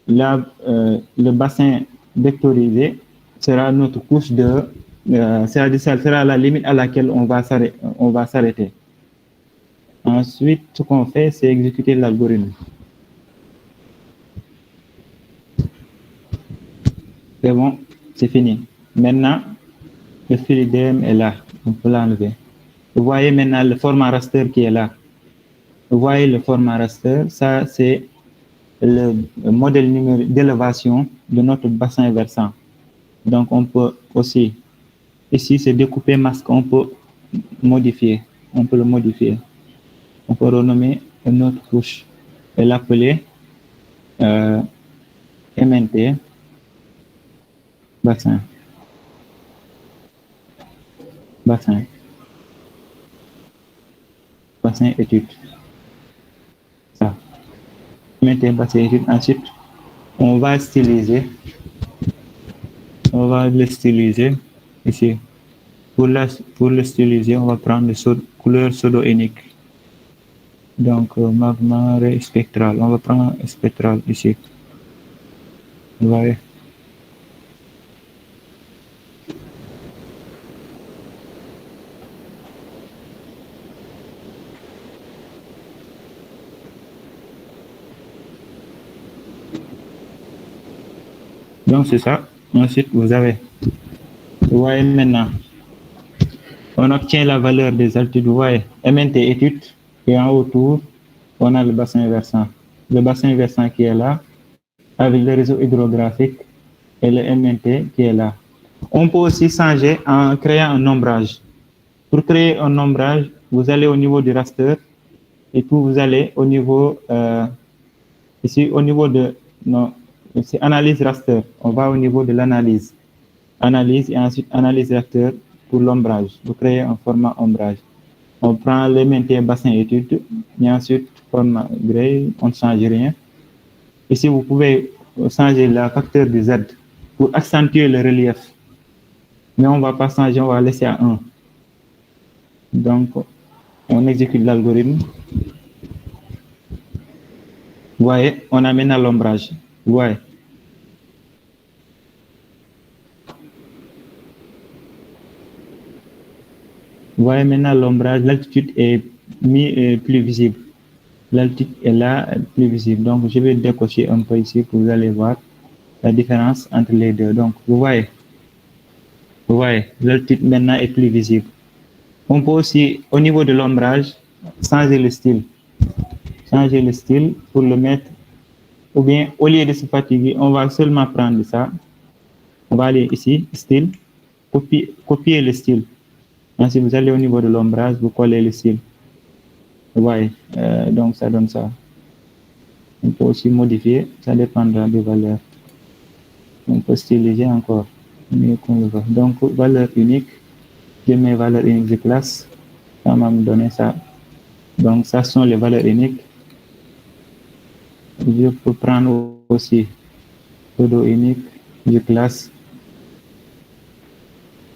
Là, le bassin vectorisé sera notre couche ça sera la limite à laquelle on va s'arrêter. Ensuite, ce qu'on fait, c'est exécuter l'algorithme. C'est bon, c'est fini. Maintenant, le fil DM est là. On peut l'enlever. Vous voyez maintenant le format raster qui est là. Vous voyez le format raster, ça c'est le modèle numérique d'élévation de notre bassin versant. Donc on peut aussi, ici c'est découpé masque, on peut le modifier. On peut renommer une autre couche et l'appeler MNT bassin. Bassin étude. Ça. MNT bassin étude. Ensuite, on va styliser. On va le styliser ici. Pour le styliser, on va prendre la couleur pseudo-unique. Donc, magma ray spectral. On va prendre spectral ici. Vous voyez. Donc, c'est ça. Ensuite, vous voyez maintenant, on obtient la valeur des altitudes. Vous voyez, MNT étude, et en autour, on a le bassin versant. Le bassin versant qui est là, avec le réseau hydrographique et le MNT qui est là. On peut aussi changer en créant un ombrage. Pour créer un ombrage, vous allez au niveau du raster et puis vous allez au niveau, ici au niveau de, c'est analyse raster. On va au niveau de l'analyse. Analyse et ensuite analyse raster pour l'ombrage. Vous créez un format ombrage. On prend le MNT bassin étude et ensuite format gray, on ne change rien. Ici, vous pouvez changer le facteur du Z pour accentuer le relief. Mais on ne va pas changer, on va laisser à 1. Donc, on exécute l'algorithme. Vous voyez, on amène à l'ombrage. Vous voyez. Vous voyez maintenant l'ombrage, l'altitude est plus visible. L'altitude est là, plus visible. Donc, je vais décocher un peu ici pour que vous allez voir la différence entre les deux. Donc, vous voyez, l'altitude maintenant est plus visible. On peut aussi, au niveau de l'ombrage, changer le style. Changer le style pour le mettre, ou bien au lieu de se fatiguer, on va seulement prendre ça. On va aller ici, style, copier le style. Ensuite, vous allez au niveau de l'ombrage, vous collez le style. Vous voyez, donc ça donne ça. On peut aussi modifier, ça dépendra des valeurs. On peut styliser encore, mieux qu'on le voit. Donc, valeur unique, je mets valeur unique de classe, ça va me donner ça. Donc, ça sont les valeurs uniques. Je peux prendre aussi pseudo unique de classe,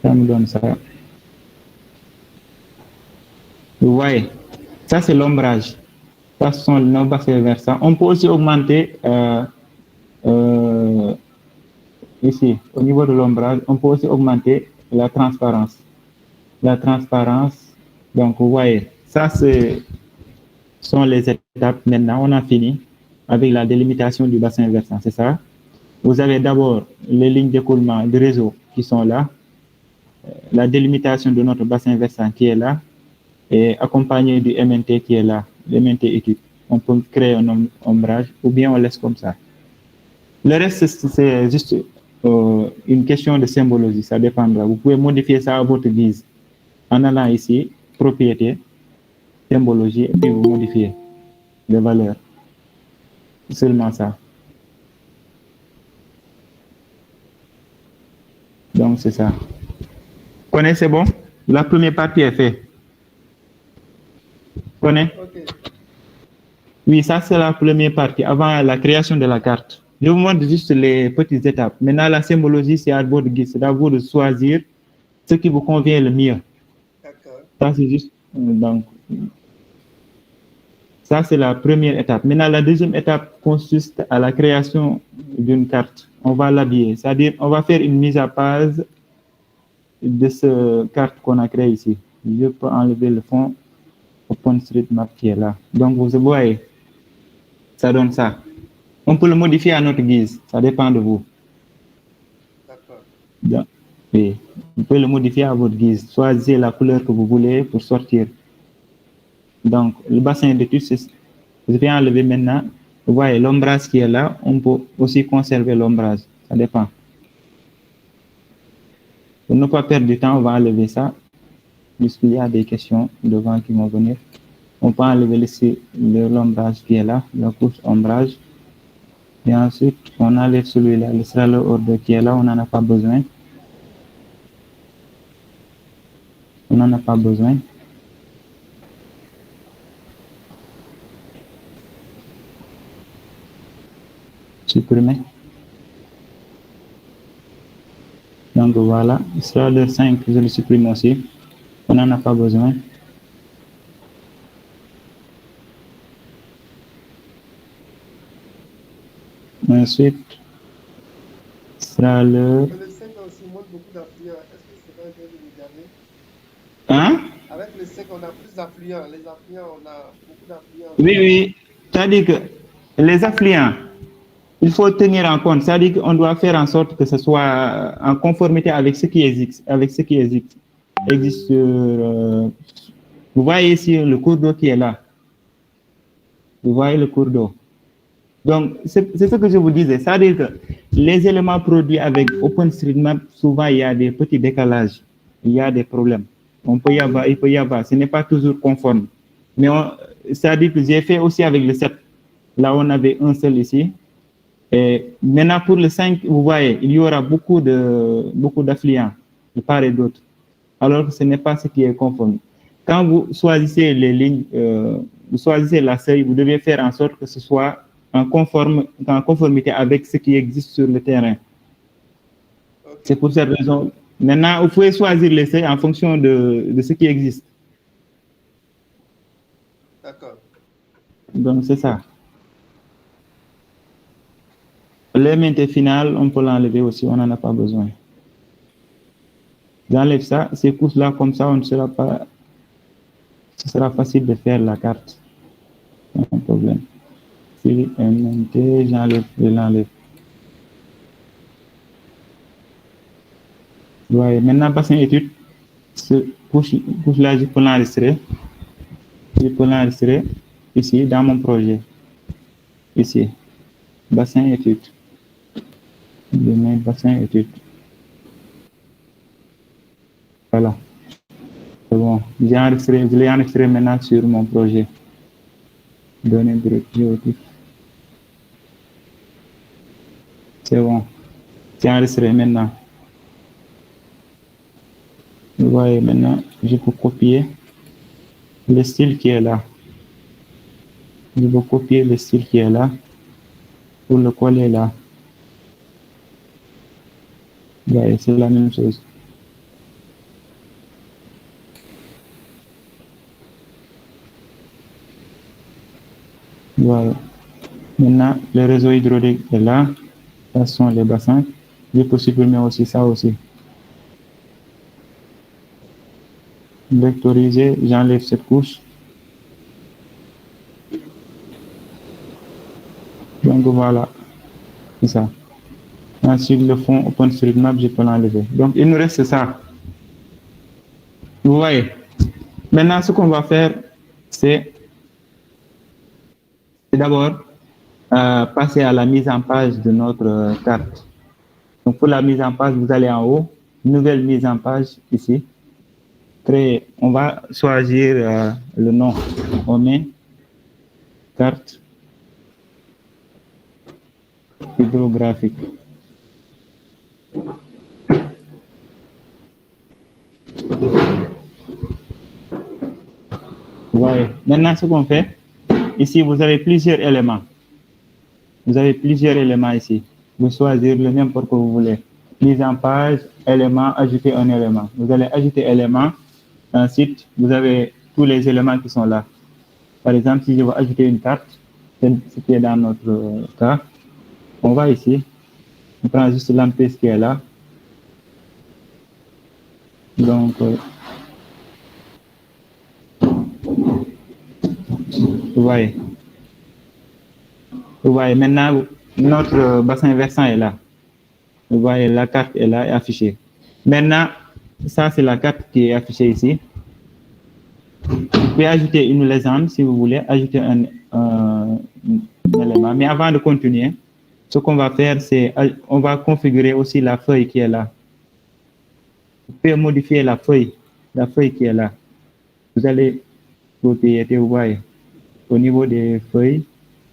ça me donne ça. Vous voyez, ça c'est l'ombrage. Ça sont nos bassins versants. On peut aussi augmenter ici, au niveau de l'ombrage, on peut aussi augmenter la transparence. La transparence, donc vous voyez, ça sont les étapes. Maintenant, on a fini avec la délimitation du bassin versant, c'est ça? Vous avez d'abord les lignes d'écoulement du réseau qui sont là, la délimitation de notre bassin versant qui est là, et accompagné du MNT qui est là, le MNT étude. On peut créer un ombrage ou bien on laisse comme ça. Le reste, c'est juste une question de symbologie, ça dépendra. Vous pouvez modifier ça à votre guise. En allant ici, propriété, symbologie, et puis vous modifiez les valeurs. Seulement ça. Donc, c'est ça. Connaissez bon? La première partie est faite. Connais? Ok. Oui, ça c'est la première partie, avant la création de la carte. Je vous montre juste les petites étapes. Maintenant, la symbologie, c'est à votre guise. C'est à vous de choisir ce qui vous convient le mieux. D'accord. Ça, c'est juste. Donc, ça, c'est la première étape. Maintenant, la deuxième étape consiste à la création d'une carte. On va l'habiller, c'est-à-dire on va faire une mise à page de cette carte qu'on a créée ici. Je peux enlever le fond OpenStreetMap qui est là. Donc, vous voyez, ça donne ça. On peut le modifier à notre guise, ça dépend de vous. D'accord. Donc, oui, vous pouvez le modifier à votre guise. Choisissez la couleur que vous voulez pour sortir. Donc, le bassin d'études, je vais enlever maintenant. Vous voyez, l'ombrage qui est là, on peut aussi conserver l'ombrage. Ça dépend. Pour ne pas perdre du temps, on va enlever ça, puisqu'il y a des questions devant qui vont venir. On peut enlever l'ombrage qui est là, la couche ombrage. Et ensuite, on enlève celui-là, le slalom order qui est là, on n'en a pas besoin. On n'en a pas besoin. Supprimer. Donc voilà, slalom 5, je le supprime aussi. On n'en a pas besoin. Ensuite, sera le... Mais le 5 aussi montre beaucoup d'affluents. Est-ce que c'est pas bien de regarder? Hein? Avec le 5, on a plus d'affluents. Les affluents, on a beaucoup d'affluents. Oui, oui. C'est-à-dire que les affluents, il faut tenir en compte. C'est-à-dire qu'on doit faire en sorte que ce soit en conformité avec ce qui existe. Avec ce qui existe sur, vous voyez ici le cours d'eau qui est là. Vous voyez le cours d'eau. Donc, c'est ce que je vous disais. C'est-à-dire que les éléments produits avec OpenStreetMap, souvent, il y a des petits décalages. Il y a des problèmes. Il peut y avoir. Ce n'est pas toujours conforme. Mais c'est-à-dire que j'ai fait aussi avec le 7. Là, on avait un seul ici. Et maintenant, pour le 5, vous voyez, il y aura beaucoup d'affluents, de part et d'autre. Alors que ce n'est pas ce qui est conforme. Quand vous choisissez les lignes, vous choisissez la seuil, vous devez faire en sorte que ce soit en conformité avec ce qui existe sur le terrain. Okay. C'est pour cette raison. Maintenant, vous pouvez choisir les seuils en fonction de ce qui existe. D'accord. Donc, c'est ça. L'élément final, on peut l'enlever aussi, on n'en a pas besoin. J'enlève ça, ces couches-là, comme ça, on ne sera pas... Ce sera facile de faire la carte. Pas de problème. Si j'enlève, je l'enlève. Ouais, maintenant, bassin étude, ce couche-là, je peux l'enregistrer. Je peux l'enregistrer ici, dans mon projet. Ici, bassin étude. Demain, bassin étude. Voilà. C'est bon. Je l'ai enregistré maintenant sur mon projet. Données brutes géotiques. C'est bon. C'est enregistré maintenant. Vous voyez maintenant, je peux copier le style qui est là. Je peux copier le style qui est là pour le coller là. Vous voyez, c'est la même chose. Voilà. Maintenant, le réseau hydraulique est là. Ce sont les bassins. Je peux supprimer aussi ça aussi. Vectoriser, j'enlève cette couche. Donc voilà, c'est ça. Ensuite, le fond OpenStreetMap, je peux l'enlever. Donc, il nous reste ça. Vous voyez. Maintenant, ce qu'on va faire, c'est d'abord passer à la mise en page de notre carte. Donc, pour la mise en page, vous allez en haut, nouvelle mise en page ici. Créer. On va choisir le nom. On met carte hydrographique. Voilà. Maintenant, ce qu'on fait, ici, vous avez plusieurs éléments. Vous avez plusieurs éléments ici. Vous choisissez le n'importe que vous voulez. Mise en page, élément, ajouter un élément. Vous allez ajouter élément. Ensuite, vous avez tous les éléments qui sont là. Par exemple, si je veux ajouter une carte, ce qui est dans notre cas, on va ici, on prend juste l'emprise qui est là. Donc, vous voyez. Vous voyez, maintenant, notre bassin versant est là. Vous voyez, la carte est là et affichée. Maintenant, ça, c'est la carte qui est affichée ici. Vous pouvez ajouter une légende si vous voulez, ajouter un élément. Mais avant de continuer, ce qu'on va faire, c'est on va configurer aussi la feuille qui est là. Vous pouvez modifier la feuille qui est là. Vous allez propriété, vous voyez, au niveau des feuilles.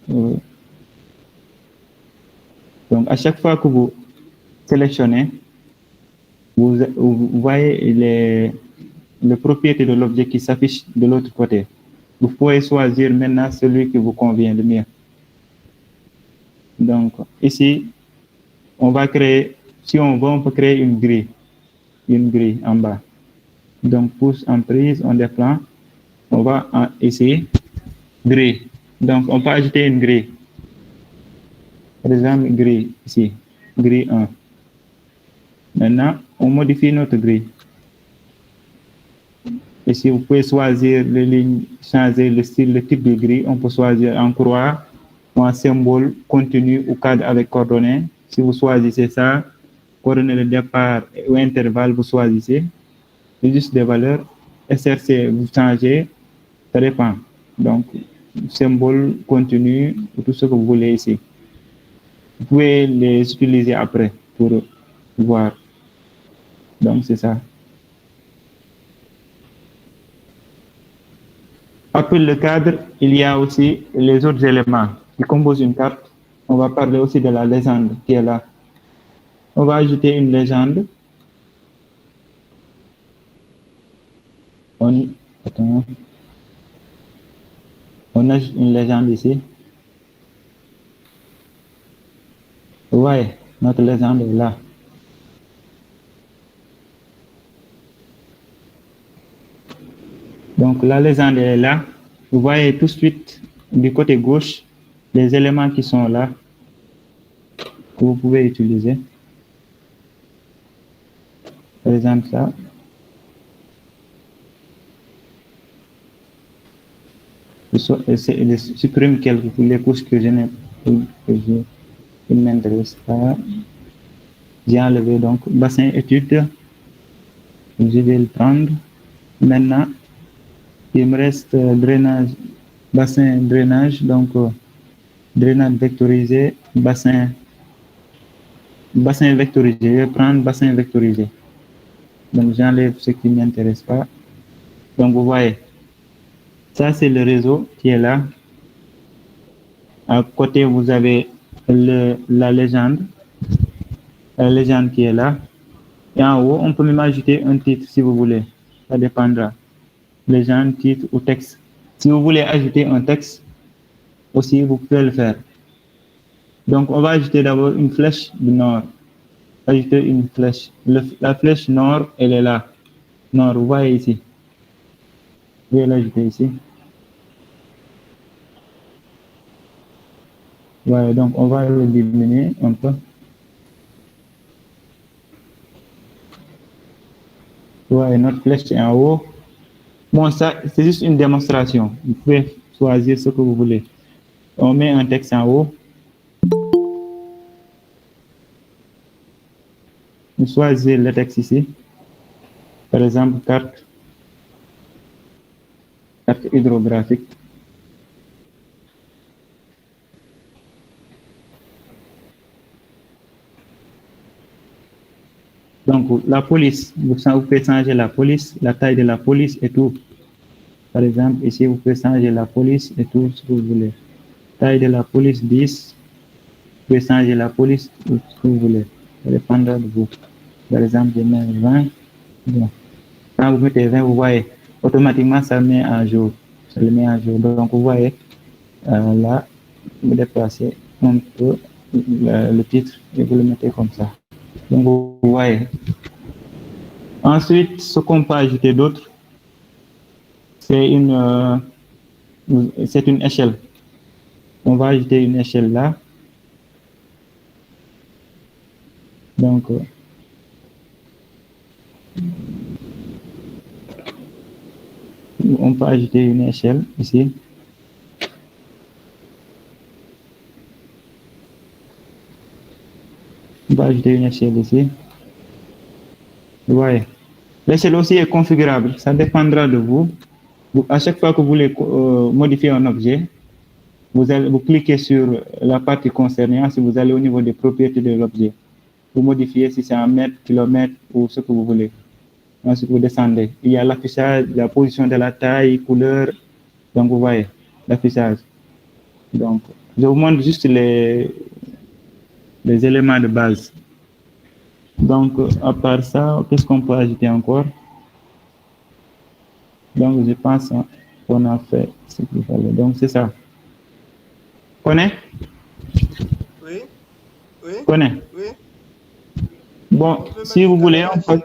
Donc, à chaque fois que vous sélectionnez, vous voyez les propriétés de l'objet qui s'affiche de l'autre côté. Vous pouvez choisir maintenant celui qui vous convient le mieux. Donc, ici, on va créer, si on veut, on peut créer une grille en bas. Donc, pouce en prise, on déplace, on va ici, grille. Donc, on peut ajouter une grille. Par exemple, grille ici, grille 1. Maintenant, on modifie notre grille. Ici, vous pouvez choisir les lignes, changer le style, le type de grille. On peut choisir en croix ou en symbole continu ou cadre avec coordonnées. Si vous choisissez ça, coordonnées de départ ou intervalle, vous choisissez. C'est juste des valeurs. SRC, vous changez, ça dépend. Donc, symbole, continu, tout ce que vous voulez ici. Vous pouvez les utiliser après pour voir. Donc, c'est ça. Après le cadre, il y a aussi les autres éléments qui composent une carte. On va parler aussi de la légende qui est là. On va ajouter une légende. On ajoute une légende ici. Vous voyez, notre légende est là. Donc la légende est là. Vous voyez tout de suite du côté gauche les éléments qui sont là que vous pouvez utiliser. Par exemple ça. Je supprime les couches que je n'ai qui ne m'intéressent pas. J'ai enlevé donc bassin étude. Je vais le prendre. Maintenant, il me reste drainage, bassin drainage, donc drainage vectorisé, bassin vectorisé. Je vais prendre bassin vectorisé. Donc j'enlève ce qui ne m'intéresse pas. Donc vous voyez, ça c'est le réseau qui est là. À côté, vous avez la légende qui est là. Et en haut, on peut même ajouter un titre si vous voulez. Ça dépendra. Légende, titre ou texte. Si vous voulez ajouter un texte, aussi, vous pouvez le faire. Donc, on va ajouter d'abord une flèche du nord. Ajouter une flèche. La flèche nord, elle est là. Nord, vous voyez ici. Je vais l'ajouter ici. Voilà, donc on va le diminuer un peu. Voilà, notre flèche est en haut. Bon, ça, c'est juste une démonstration. Vous pouvez choisir ce que vous voulez. On met un texte en haut. Vous choisissez le texte ici. Par exemple, carte hydrographique. Donc, la police, vous pouvez changer la police, la taille de la police et tout. Par exemple, ici, vous pouvez changer la police et tout ce que vous voulez. Taille de la police 10, vous pouvez changer la police tout ce que vous voulez. Ça dépendra de vous. Par exemple, je mets 20. Bon. Quand vous mettez 20, vous voyez, automatiquement, ça met à jour. Ça le met à jour. Donc, vous voyez, là, vous déplacez un peu le titre et vous le mettez comme ça. Donc, vous voyez. Ensuite, ce qu'on peut ajouter d'autre, c'est une échelle. On va ajouter une échelle là. Donc, on peut ajouter une échelle ici. On va ajouter une échelle ici. Vous voyez. L'échelle aussi est configurable. Ça dépendra de vous. À chaque fois que vous voulez modifier un objet, vous cliquez sur la partie concernée. Si vous allez au niveau des propriétés de l'objet, vous modifiez si c'est en mètres, kilomètres ou ce que vous voulez. Ensuite, vous descendez. Il y a l'affichage, la position de la taille, couleur. Donc, vous voyez l'affichage. Donc, je vous montre juste les éléments de base. Donc, à part ça, qu'est-ce qu'on peut ajouter encore? Donc, je pense qu'on a fait ce qu'il fallait. Donc, c'est ça. Connais? Oui. Oui. Connais? Oui. Bon, si vous voulez, on peut...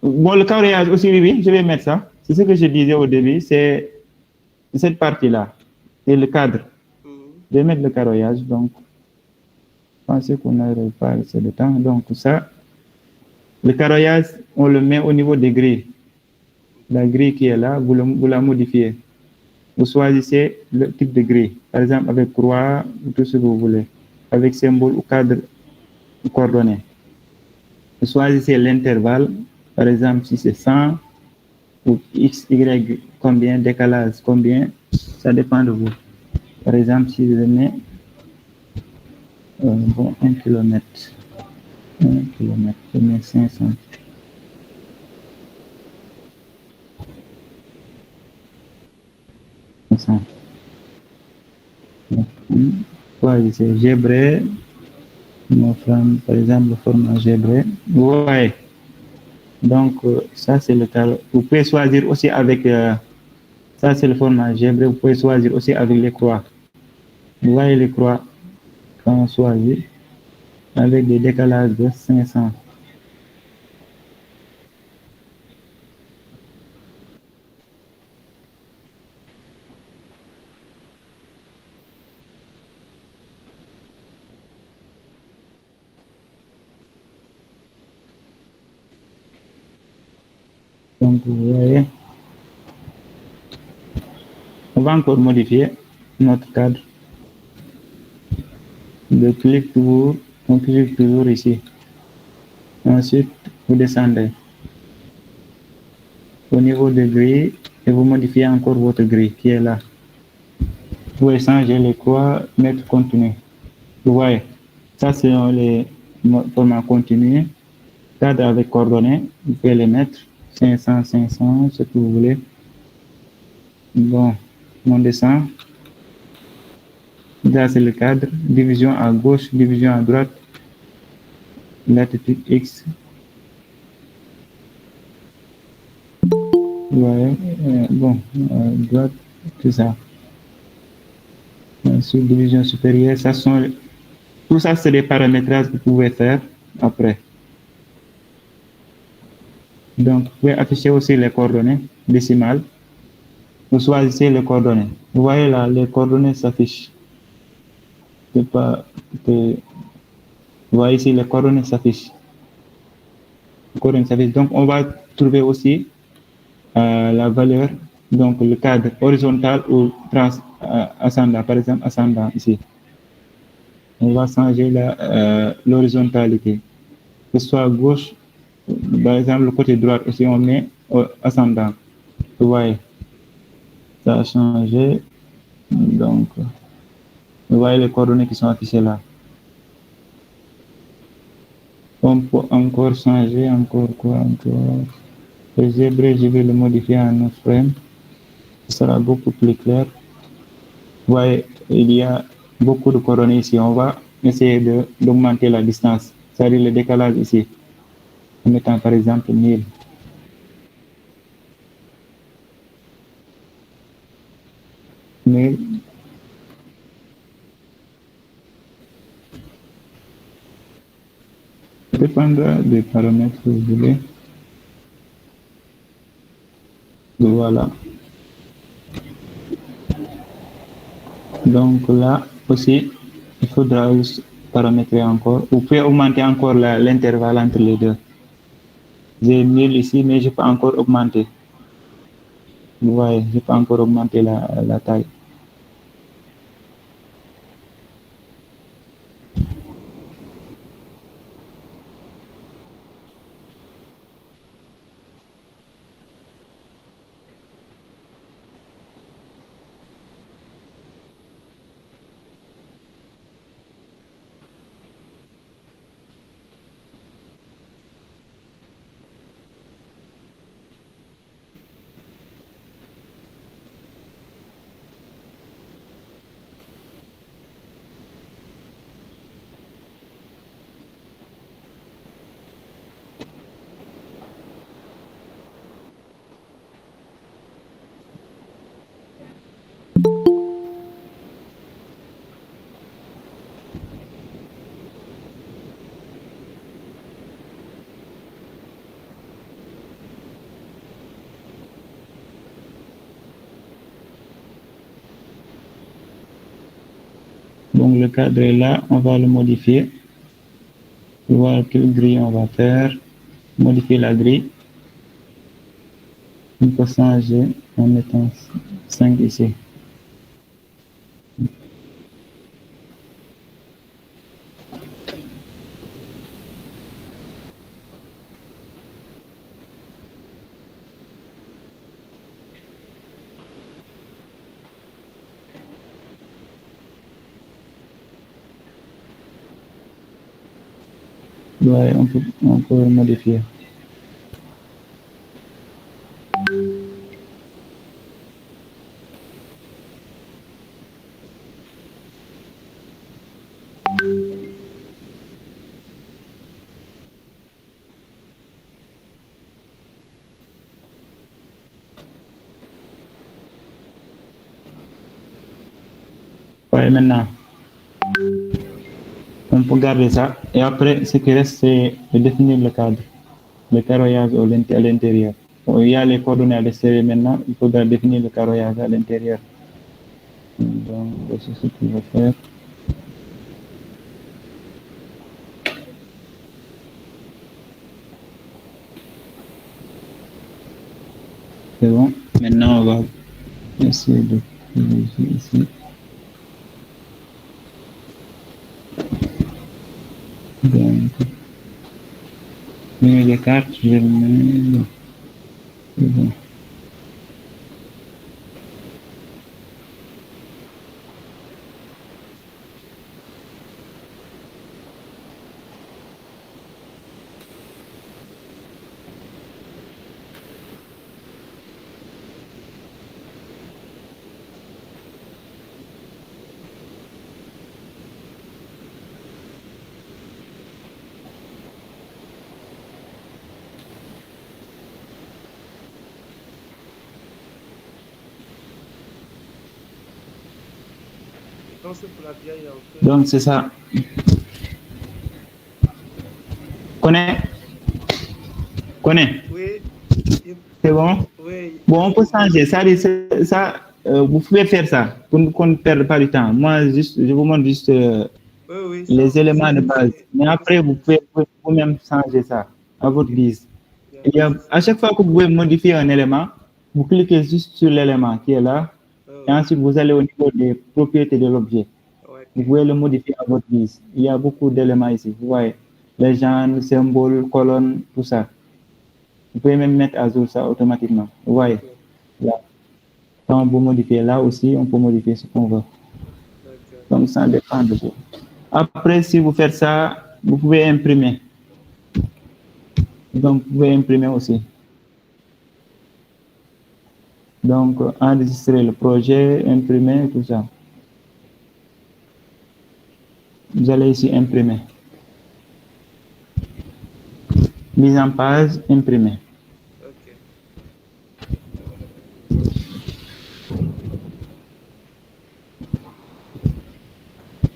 Bon, le carrelage aussi, oui, je vais mettre ça. C'est ce que je disais au début, c'est cette partie-là. Et le cadre. Je vais mettre le carrelage, donc, je pense qu'on n'aurait pas assez de temps. Donc, ça, le carrelage, on le met au niveau des grilles. La grille qui est là, vous la modifiez. Vous choisissez le type de grille. Par exemple, avec croix, tout ce que vous voulez. Avec symbole ou cadre coordonné. Vous choisissez l'intervalle. Par exemple, si c'est 100 ou X, Y, combien, décalage, combien, ça dépend de vous. Par exemple, si je mets 1 km, 1 km, je mets 500. Choisissez Gébré, par exemple, le format Gébré. Vous voyez. Donc, ça, c'est le cas. Vous pouvez choisir aussi avec, ça, c'est le format Gébré. Vous pouvez choisir aussi avec les croix. Vous voyez les croix, quand on choisit, avec des décalages de 500. Donc, vous voyez, on va encore modifier notre cadre. On clique toujours ici. Ensuite, vous descendez au niveau de grille et vous modifiez encore votre grille qui est là. Vous pouvez changer les croix, mettre continu. Vous voyez, ça c'est les formats continus. Cadre avec coordonnées, vous pouvez les mettre 500, 500, ce que vous voulez. Bon, on descend. Là, c'est le cadre. Division à gauche, division à droite. Latitude X. Ouais, bon, droite, tout ça. Ensuite, division supérieure, tout ça, c'est des paramétrages que vous pouvez faire après. Donc, vous pouvez afficher aussi les coordonnées décimales. Vous choisissez les coordonnées. Vous voyez là, les coordonnées s'affichent. Vous voyez ici, les coordonnées s'affichent. Donc, on va trouver aussi la valeur, donc le cadre horizontal ou ascendant, par exemple, ascendant ici. On va changer l'horizontalité. Que ce soit à gauche, par exemple, le côté droit aussi, on met ascendant. Vous voyez, ça a changé. Donc, vous voyez les coordonnées qui sont affichées là. On peut encore changer, encore quoi, encore. Le zèbre, je vais le modifier en frame. Ce sera beaucoup plus clair. Vous voyez, il y a beaucoup de coordonnées ici. On va essayer d'augmenter la distance, c'est-à-dire le décalage ici, en mettant par exemple 1000. Mais dépendra des paramètres que vous voulez. Voilà. Donc là aussi, il faudra paramétrer encore. Vous pouvez augmenter encore l'intervalle entre les deux. J'ai 1000 ici, mais je peux encore augmenter. Vous voyez, je peux encore augmenter la taille. Donc le cadre est là, on va le modifier. Voir quelle grille on va faire. Modifier la grille. On peut changer en mettant 5 ici. Ouais, on peut modifier. Ouais, maintenant, on peut garder ça. Et après, ce qui reste, c'est de définir le cadre, le carroyage à l'intérieur. Il y a les coordonnées à l'extérieur maintenant, il faudra définir le carroyage à l'intérieur. Donc, c'est ce qu'il va faire. C'est bon. Maintenant, on va essayer de vérifier ici. Donc, les cartes, je vais le mettre. C'est bon. Donc, c'est ça. Connais? Oui. C'est bon? Oui. Bon, on peut changer. Ça, vous pouvez faire ça pour qu'on ne perde pas du temps. Moi, je vous montre juste Oui, les éléments de base. Mais après, vous pouvez vous-même changer ça à votre guise. À chaque fois que vous pouvez modifier un élément, vous cliquez juste sur l'élément qui est là. Et ensuite, vous allez au niveau des propriétés de l'objet. Vous pouvez le modifier à votre guise. Il y a beaucoup d'éléments ici. Vous voyez, les genres, symboles, colonnes, tout ça. Vous pouvez même mettre à jour ça automatiquement. Vous voyez, là. Quand on peut modifier là aussi, on peut modifier ce qu'on veut. Donc, ça dépend de vous. Après, si vous faites ça, vous pouvez imprimer. Donc, vous pouvez imprimer aussi. Donc, enregistrer le projet, imprimer, tout ça. Vous allez ici imprimer. Mise en page, imprimer. Ok.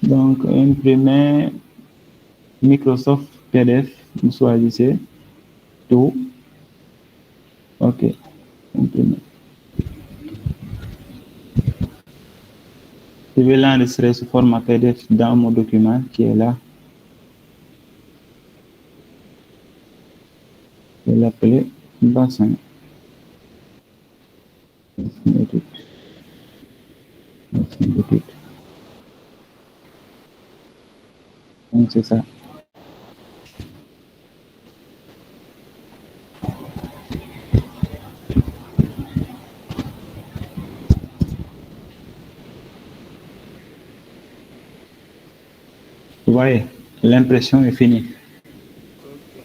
Donc, imprimer Microsoft PDF, vous choisissez tout. OK. Imprimer. Je vais l'enregistrer sous format PDF dans mon document qui est là. Je vais l'appeler bassin. Donc, c'est ça. Vous voyez, l'impression est finie.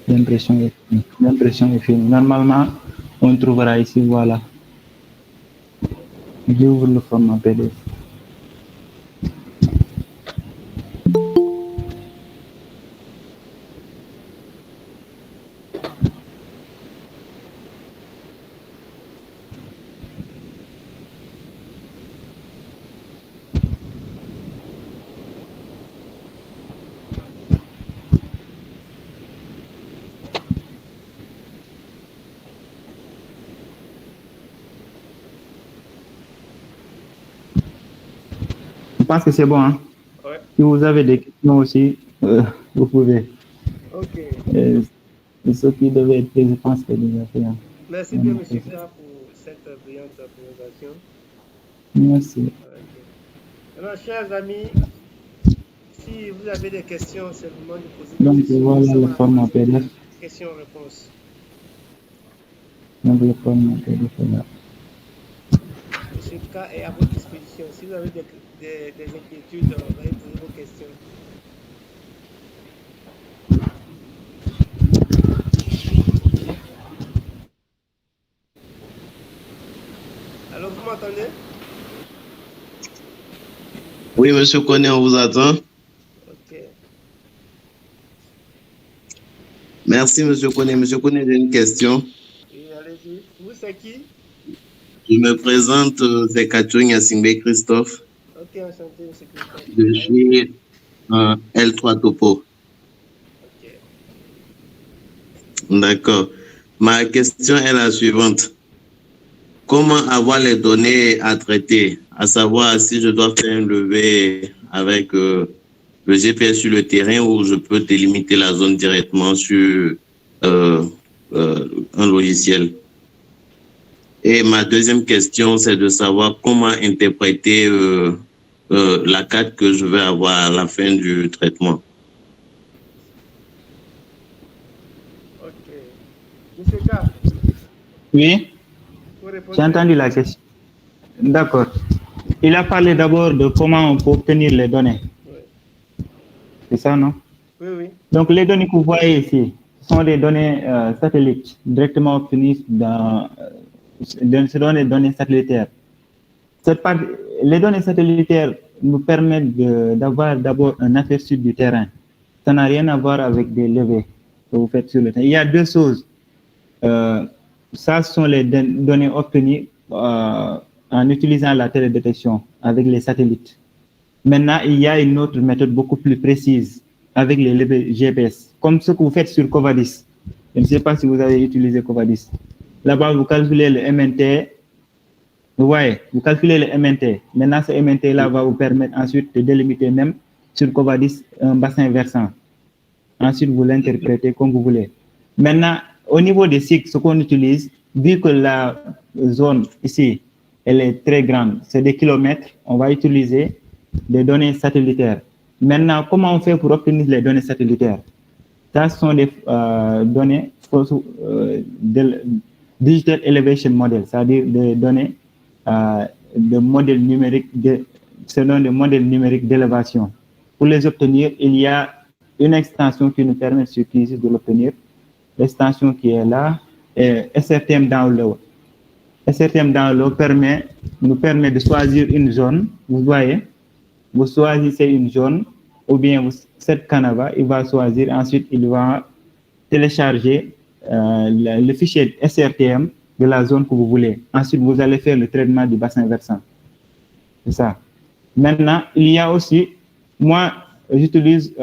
L'impression est finie. L'impression est finie. Normalement, on trouvera ici, voilà. J'ouvre le format PDF. Je pense que c'est bon. Hein? Ouais. Si vous avez des questions aussi, vous pouvez. Ok. Ce qui devait être fait, je pense que déjà fait. Hein. Merci bien, M. K, pour cette brillante présentation. Merci. Okay. Alors, chers amis, si vous avez des questions, c'est le moment de poser Donc, des questions. voilà le format PDF. Questions-réponses. Donc, le format PDF est là. M. K est à votre disposition. Si vous avez des inquiétudes, veuillez poser vos questions. Alors, vous m'entendez? Oui, monsieur Koné, on vous attend. Ok. Merci, monsieur Koné. Monsieur Koné, j'ai une question. Oui, allez-y. Vous, c'est qui? Je me présente, c'est Kachouing Asingbe Christophe. Ok, enchanté, M. Christophe. Je suis L3 Topo. Ok. D'accord. Ma question est la suivante. Comment avoir les données à traiter? À savoir si je dois faire un levé avec le GPS sur le terrain ou je peux délimiter la zone directement sur un logiciel. Et ma deuxième question, c'est de savoir comment interpréter la carte que je vais avoir à la fin du traitement. Ok. Monsieur K, Oui, pour répondre. j'ai entendu la question. D'accord. Il a parlé d'abord de comment on peut obtenir les données. Oui. C'est ça, non? Oui, oui. Donc, les données que vous voyez ici sont des données satellites directement obtenues ce sont des données satellitaires. Les données satellitaires nous permettent d'avoir d'abord un aperçu du terrain. Ça n'a rien à voir avec des levées que vous faites sur le terrain. Il y a deux choses. Ça sont les données obtenues en utilisant la télédétection avec les satellites. Maintenant, il y a une autre méthode beaucoup plus précise avec les levées GPS, comme ce que vous faites sur Covadis. Je ne sais pas si vous avez utilisé Covadis. Là-bas, vous calculez le MNT. Vous voyez, vous calculez le MNT. Maintenant, ce MNT-là va vous permettre ensuite de délimiter même sur Covadis un bassin versant. Ensuite, vous l'interprétez comme vous voulez. Maintenant, au niveau des cycles, ce qu'on utilise, vu que la zone ici, elle est très grande, c'est des kilomètres, on va utiliser des données satellitaires. Maintenant, comment on fait pour obtenir les données satellitaires? Ça, ce sont des données Digital Elevation Model, c'est-à-dire des données de modèles numériques, selon des modèles numériques d'élévation. Pour les obtenir, il y a une extension qui nous permet sur QGIS de l'obtenir. l'extension qui est là, et SRTM dans le haut. SRTM dans le haut nous permet de choisir une zone. Vous voyez, vous choisissez une zone, ou bien cette canava, il va choisir, ensuite il va télécharger le fichier SRTM de la zone que vous voulez. Ensuite, vous allez faire le traitement du bassin versant. C'est ça. Maintenant, il y a aussi, moi, j'utilise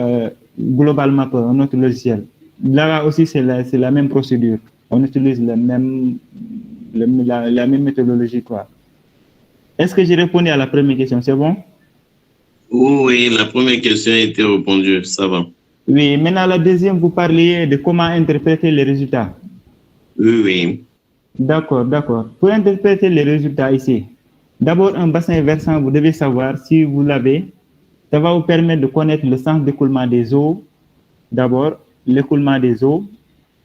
Global Mapper, un autre logiciel. Là aussi, c'est la même procédure. On utilise la même méthodologie, quoi. Est-ce que j'ai répondu à la première question? C'est bon? Oui, la première question a été répondue. Ça va. Oui, maintenant, la deuxième, vous parliez de comment interpréter les résultats. Oui. D'accord. Pour interpréter les résultats ici, d'abord, un bassin versant, vous devez savoir si vous l'avez. Ça va vous permettre de connaître le sens d'écoulement des eaux. D'abord, l'écoulement des eaux,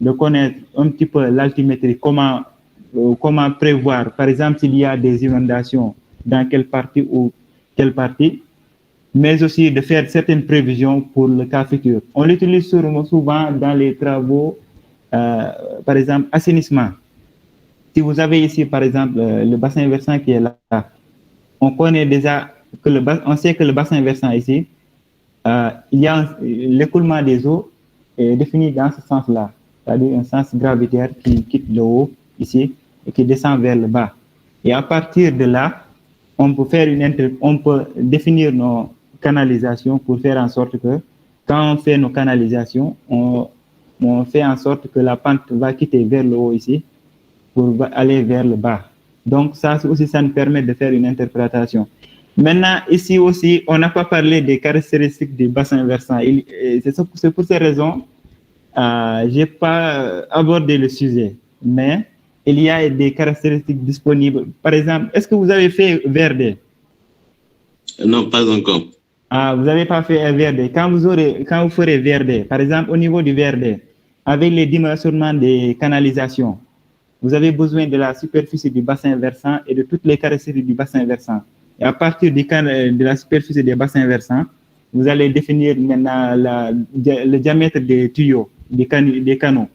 de connaître un petit peu l'altimétrie, comment prévoir, par exemple, s'il y a des inondations, dans quelle partie ou quelle partie, mais aussi de faire certaines prévisions pour le cas futur. On l'utilise souvent dans les travaux, par exemple, assainissement. Si vous avez ici, par exemple, le bassin versant qui est là, on connaît déjà on sait que le bassin versant ici, il y a l'écoulement des eaux est défini dans ce sens-là, c'est-à-dire un sens gravitaire qui quitte le haut ici et qui descend vers le bas. Et à partir de là, on peut définir nos canalisations pour faire en sorte que quand on fait nos canalisations, on fait en sorte que la pente va quitter vers le haut ici pour aller vers le bas. Donc ça aussi, ça nous permet de faire une interprétation. Maintenant, ici aussi, on n'a pas parlé des caractéristiques du bassin versant. C'est pour ces raisons, je n'ai pas abordé le sujet, mais il y a des caractéristiques disponibles. Par exemple, est-ce que vous avez fait VRD? Non, pas encore. Vous n'avez pas fait VRD. Quand vous ferez VRD, par exemple, au niveau du VRD, avec les dimensionnements des canalisations, vous avez besoin de la superficie du bassin versant et de toutes les caractéristiques du bassin versant. Et à partir de la superficie des bassins versants, vous allez définir maintenant le diamètre des tuyaux, des canaux.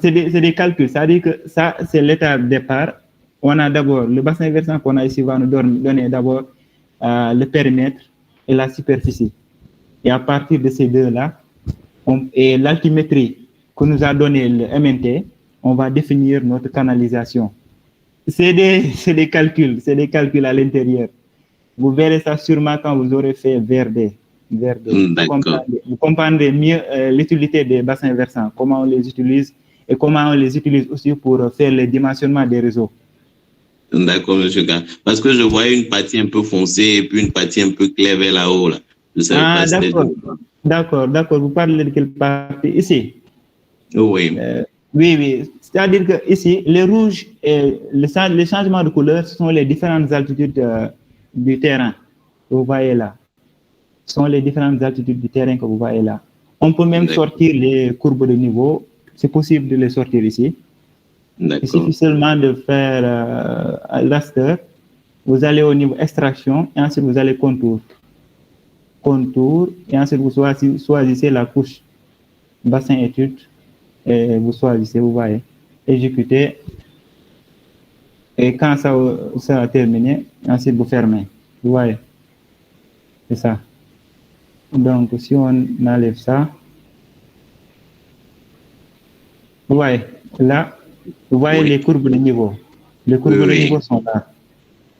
C'est des calculs, c'est-à-dire que ça, c'est l'étape de départ. On a d'abord le bassin versant qu'on a ici va nous donner d'abord le périmètre et la superficie. Et à partir de ces deux-là, et l'altimétrie que nous a donné le MNT, on va définir notre canalisation. C'est des calculs à l'intérieur. Vous verrez ça sûrement quand vous aurez fait VRD. Vous comprendrez mieux l'utilité des bassins versants, comment on les utilise et comment on les utilise aussi pour faire le dimensionnement des réseaux. D'accord, M. K. Parce que je voyais une partie un peu foncée et puis une partie un peu claire vers là-haut. Là. Je savais pas d'accord. Vous parlez de quelle partie? Ici? Oui. Oui. C'est-à-dire que ici, les rouges et les changements de couleur, ce sont les différentes altitudes du terrain que vous voyez là. Ce sont les différentes altitudes du terrain que vous voyez là. On peut même sortir les courbes de niveau. C'est possible de les sortir ici. Il suffit seulement de faire raster. Vous allez au niveau extraction et ensuite vous allez contour. Et ensuite vous choisissez la couche bassin étude et vous choisissez, vous voyez, exécuter. Et quand ça sera terminé, ensuite vous fermez. Vous voyez, c'est ça. Donc si on enlève ça, vous voyez, là, vous voyez les courbes de niveau. Les courbes de niveau sont là.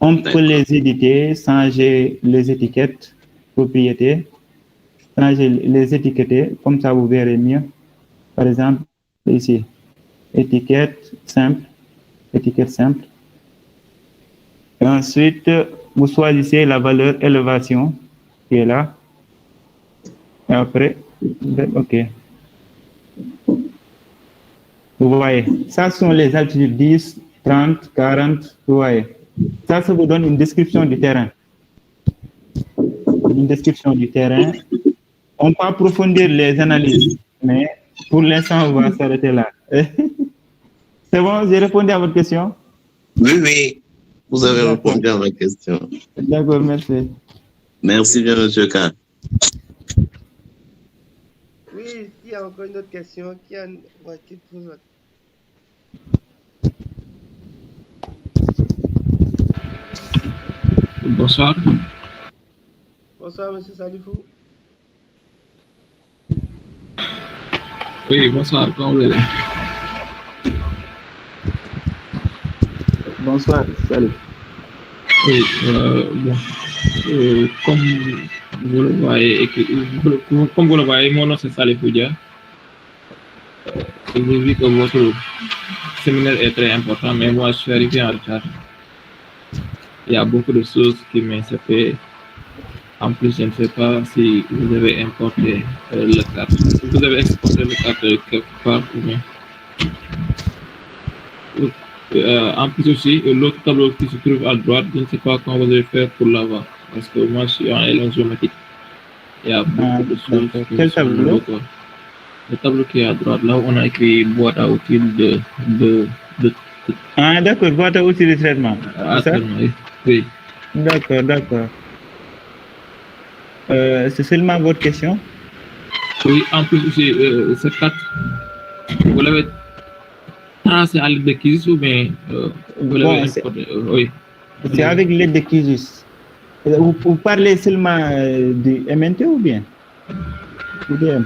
On peut les éditer, changer les étiquettes, propriétés, changer les étiqueter, comme ça vous verrez mieux. Par exemple, ici, étiquette simple. Et ensuite, vous choisissez la valeur élévation qui est là. Et après, OK. Vous voyez, ça sont les altitudes 10, 30, 40, vous voyez. Ça vous donne une description du terrain. On peut approfondir les analyses, mais pour l'instant, on va s'arrêter là. C'est bon, j'ai répondu à votre question? Oui, vous avez répondu à ma question. D'accord, merci. Merci bien, M. K. Oui, il y y a encore une autre question qui pose la... Bonsoir. Bonsoir, monsieur Salifou. Oui, bonsoir, comment vous allez? Bonsoir, salut. Oui, bon. Comme vous le voyez, mon nom c'est Salifou Dia. J'ai vu que votre séminaire est très important, mais moi je suis arrivé en retard. Il y a beaucoup de choses qui m'ont échappé. En plus, je ne sais pas si vous avez importé le carte. Vous avez exporté le carte quelque part ou bien. En plus aussi, l'autre tableau qui se trouve à droite, je ne sais pas comment vous allez faire pour l'avoir. Parce que moi, je suis en élan géométrique. Il y a beaucoup de choses. Quel tableau? Le tableau qui est à droite, là où on a écrit boîte à outils Ah, d'accord, boîte à outils de traitement. C'est ça? Oui. D'accord. C'est seulement votre question? Oui, en plus aussi, cette carte, vous l'avez tracée à l'aide de QGIS ou bien vous l'avez importé? Oui. C'est avec l'aide de QGIS. Vous parlez seulement du MNT ou bien? IDM.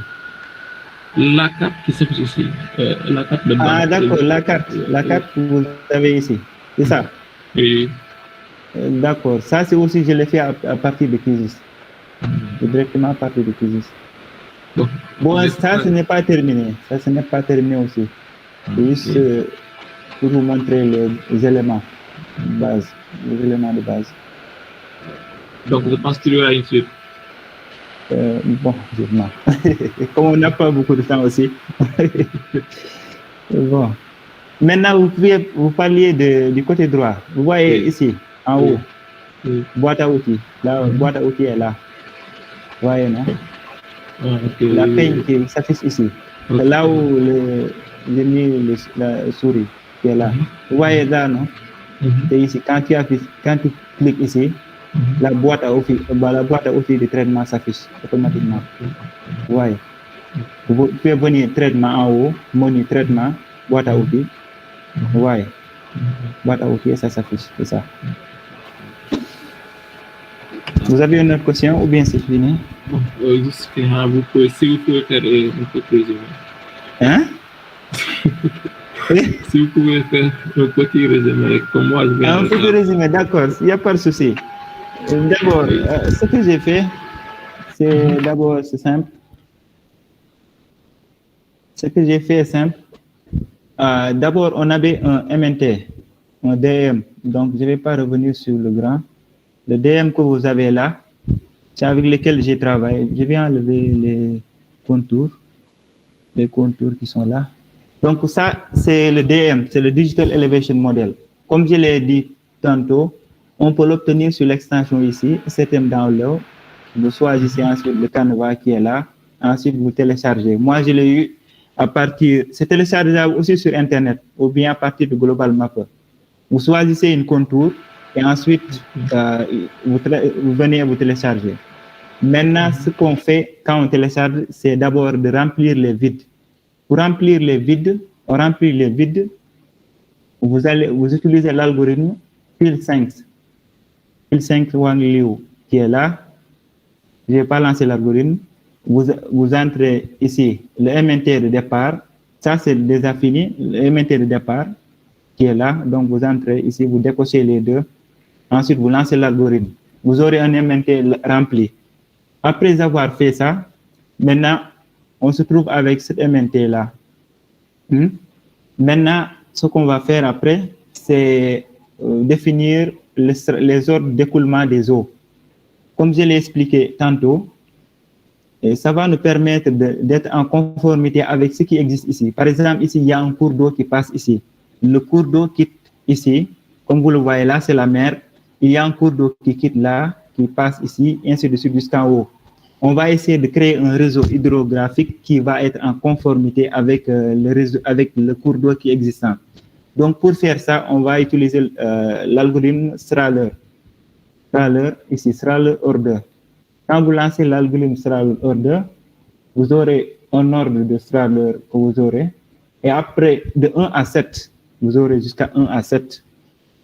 La carte qui s'affiche ici, la carte de banque. Ah, d'accord, la carte que vous avez ici, c'est ça? Oui. D'accord, ça c'est aussi, je l'ai fait à partir de QGIS. Directement à partir de QGIS. Bon, ça, ce n'est pas terminé. Ça, ce n'est pas terminé aussi. Juste pour vous montrer les éléments de base. Les éléments de base. Donc, je pense qu'il y aura une suite. Bon, non. Comme on n'a pas beaucoup de temps aussi. Bon. Maintenant, vous parliez du côté droit. Vous voyez ici, en haut, boîte à outils. La boîte à outils est là. Vous voyez, non? La peigne qui s'affiche ici. C'est là où j'ai mis la souris qui est là. Vous voyez là, non? C'est ici. Quand tu cliques ici, la boîte à outils de traitement s'affiche automatiquement. Vous voyez? Vous pouvez venir traitement en haut, menu traitement, boîte à outils. Vous voyez? Boîte à outils, ça s'affiche. C'est ça. Vous avez une autre question ou bien c'est fini? Juste que si vous pouvez faire un petit résumé. Hein? Si vous pouvez faire un petit résumé, comme moi je vais. Un petit résumé, d'accord, il n'y a pas de souci. D'abord, ce que j'ai fait, c'est simple. Ce que j'ai fait est simple. D'abord, on avait un MNT, un DM, donc je ne vais pas revenir sur le grand. Le DM que vous avez là, c'est avec lequel j'ai travaillé. Je vais enlever les contours qui sont là. Donc ça, c'est le DM, c'est le Digital Elevation Model. Comme je l'ai dit tantôt, on peut l'obtenir sur l'extension ici, CTM Download. Vous choisissez ensuite le canevas qui est là. Ensuite, vous téléchargez. Moi, je l'ai eu c'est téléchargeable aussi sur Internet ou bien à partir de Global Mapper. Vous choisissez une contour et ensuite, vous venez vous télécharger. Maintenant, ce qu'on fait quand on télécharge, c'est d'abord de remplir les vides. Pour remplir les vides, vous utilisez l'algorithme Fill5 Wang Liu qui est là. Je ne vais pas lancer l'algorithme. Vous entrez ici le MNT de départ. Ça, c'est déjà fini. Le MNT de départ qui est là. Donc, vous entrez ici, vous décochez les deux. Ensuite, vous lancez l'algorithme. Vous aurez un MNT rempli. Après avoir fait ça, maintenant, on se trouve avec cet MNT-là. Maintenant, ce qu'on va faire après, c'est définir les ordres d'écoulement des eaux. Comme je l'ai expliqué tantôt, ça va nous permettre d'être en conformité avec ce qui existe ici. Par exemple, ici, il y a un cours d'eau qui passe ici. Le cours d'eau quitte ici. Comme vous le voyez là, c'est la mer. Il y a un cours d'eau qui quitte là, qui passe ici, ainsi de suite jusqu'en haut. On va essayer de créer un réseau hydrographique qui va être en conformité avec le cours d'eau qui est existant. Donc, pour faire ça, on va utiliser l'algorithme Strahler. Ici, Strahler Order. Quand vous lancez l'algorithme Strahler Order, vous aurez un ordre de Strahler que vous aurez. Et après, de 1 à 7, vous aurez jusqu'à 1 à 7.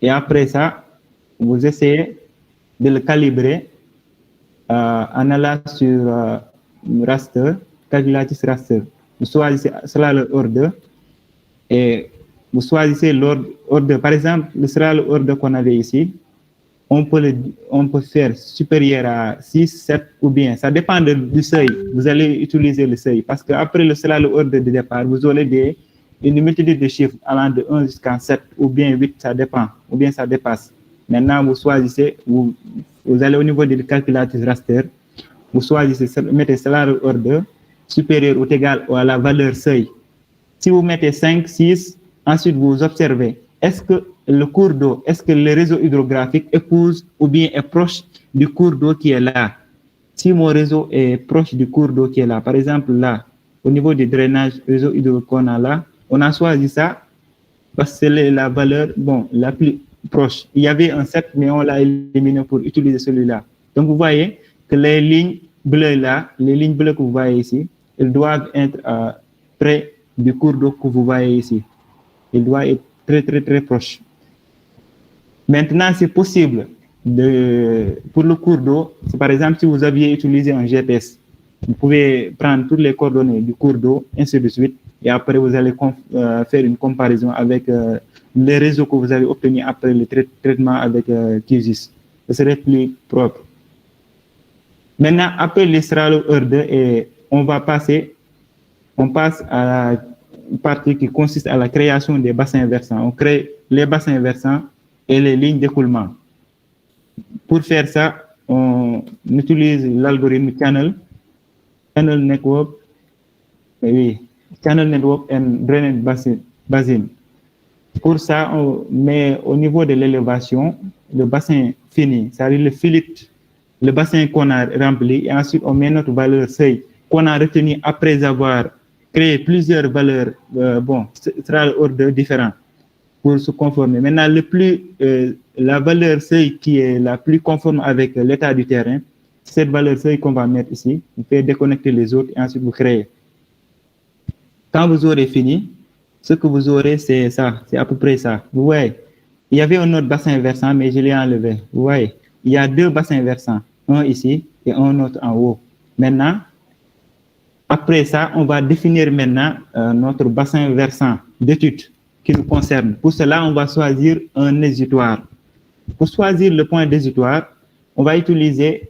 Et après ça, vous essayez de le calibrer en allant sur raster, calculatrice raster. Vous choisissez Strahler order et vous choisissez l'ordre. Par exemple, le Strahler order qu'on avait ici, on peut faire supérieur à 6, 7 ou bien, ça dépend du seuil. Vous allez utiliser le seuil parce qu'après le Strahler order de départ, vous aurez une multitude de chiffres allant de 1 jusqu'à 7 ou bien 8, ça dépend, ou bien ça dépasse. Maintenant, vous choisissez, vous allez au niveau de la calculatrice raster, vous choisissez, mettez Strahler order supérieur ou égal à la valeur seuil. Si vous mettez 5, 6, ensuite vous observez, est-ce que le cours d'eau, est-ce que le réseau hydrographique épouse ou bien est proche du cours d'eau qui est là? Si mon réseau est proche du cours d'eau qui est là, par exemple là, au niveau du drainage réseau hydrographique qu'on a là, on a choisi ça parce que c'est la valeur la plus proche. Il y avait un 7, mais on l'a éliminé pour utiliser celui-là. Donc vous voyez que les lignes bleues là, les lignes bleues que vous voyez ici, elles doivent être près du cours d'eau que vous voyez ici. Elles doivent être très, très, très proches. Maintenant, c'est possible pour le cours d'eau, par exemple, si vous aviez utilisé un GPS, vous pouvez prendre toutes les coordonnées du cours d'eau, ainsi de suite, et après vous allez faire une comparaison avec les réseaux que vous avez obtenus après le traitement avec QGIS. Ce serait plus propre. Maintenant, après les Strahler order, et on passe à la partie qui consiste à la création des bassins versants. On crée les bassins versants et les lignes d'écoulement. Pour faire ça, on utilise l'algorithme Channel Network and Drainage Basin. Pour ça, on met au niveau de l'élévation le bassin fini, c'est-à-dire le filet, le bassin qu'on a rempli, et ensuite on met notre valeur seuil qu'on a retenu après avoir créé plusieurs valeurs, Strahler order différents pour se conformer. Maintenant, la valeur seuil qui est la plus conforme avec l'état du terrain, c'est cette valeur seuil qu'on va mettre ici. Vous pouvez déconnecter les autres et ensuite vous créez. Quand vous aurez fini, ce que vous aurez, c'est ça, c'est à peu près ça. Vous voyez, il y avait un autre bassin versant, mais je l'ai enlevé. Vous voyez, il y a deux bassins versants, un ici et un autre en haut. Maintenant, après ça, on va définir maintenant notre bassin versant d'étude qui nous concerne. Pour cela, on va choisir un exutoire. Pour choisir le point d'exutoire, on va utiliser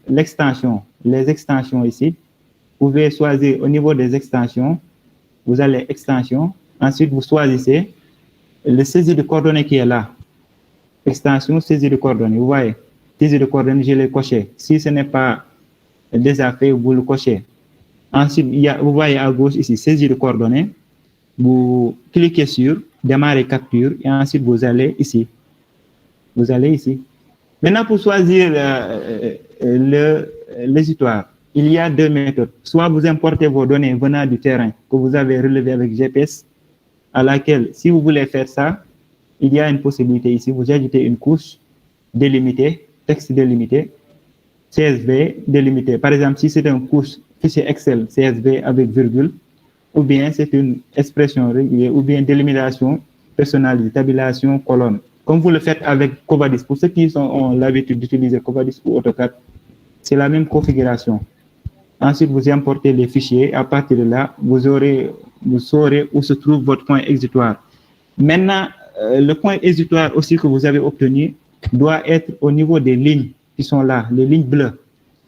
l'extension, les extensions ici. Vous pouvez choisir au niveau des extensions, vous allez extension, ensuite vous choisissez le saisie de coordonnées qui est là. Extension, saisie de coordonnées. Vous voyez, saisie de coordonnées, je l'ai coché. Si ce n'est pas déjà fait, vous le cochez. Ensuite, vous voyez à gauche ici, saisie de coordonnées. Vous cliquez sur démarrer capture et ensuite vous allez ici. Vous allez ici. Maintenant, pour choisir l'exutoire, il y a deux méthodes. Soit vous importez vos données venant du terrain que vous avez relevé avec GPS, à laquelle, si vous voulez faire ça, il y a une possibilité ici. Vous ajoutez une couche délimitée, texte délimité, CSV délimité. Par exemple, si c'est une couche fichier Excel CSV avec virgule, ou bien c'est une expression régulière, ou bien délimitation personnalisée, tabulation, colonne. Comme vous le faites avec Covadis. Pour ceux qui ont l'habitude d'utiliser Covadis ou AutoCAD, c'est la même configuration. Ensuite, vous importez les fichiers. À partir de là, vous saurez où se trouve votre point exutoire. Maintenant, le point exutoire aussi que vous avez obtenu doit être au niveau des lignes qui sont là, les lignes bleues.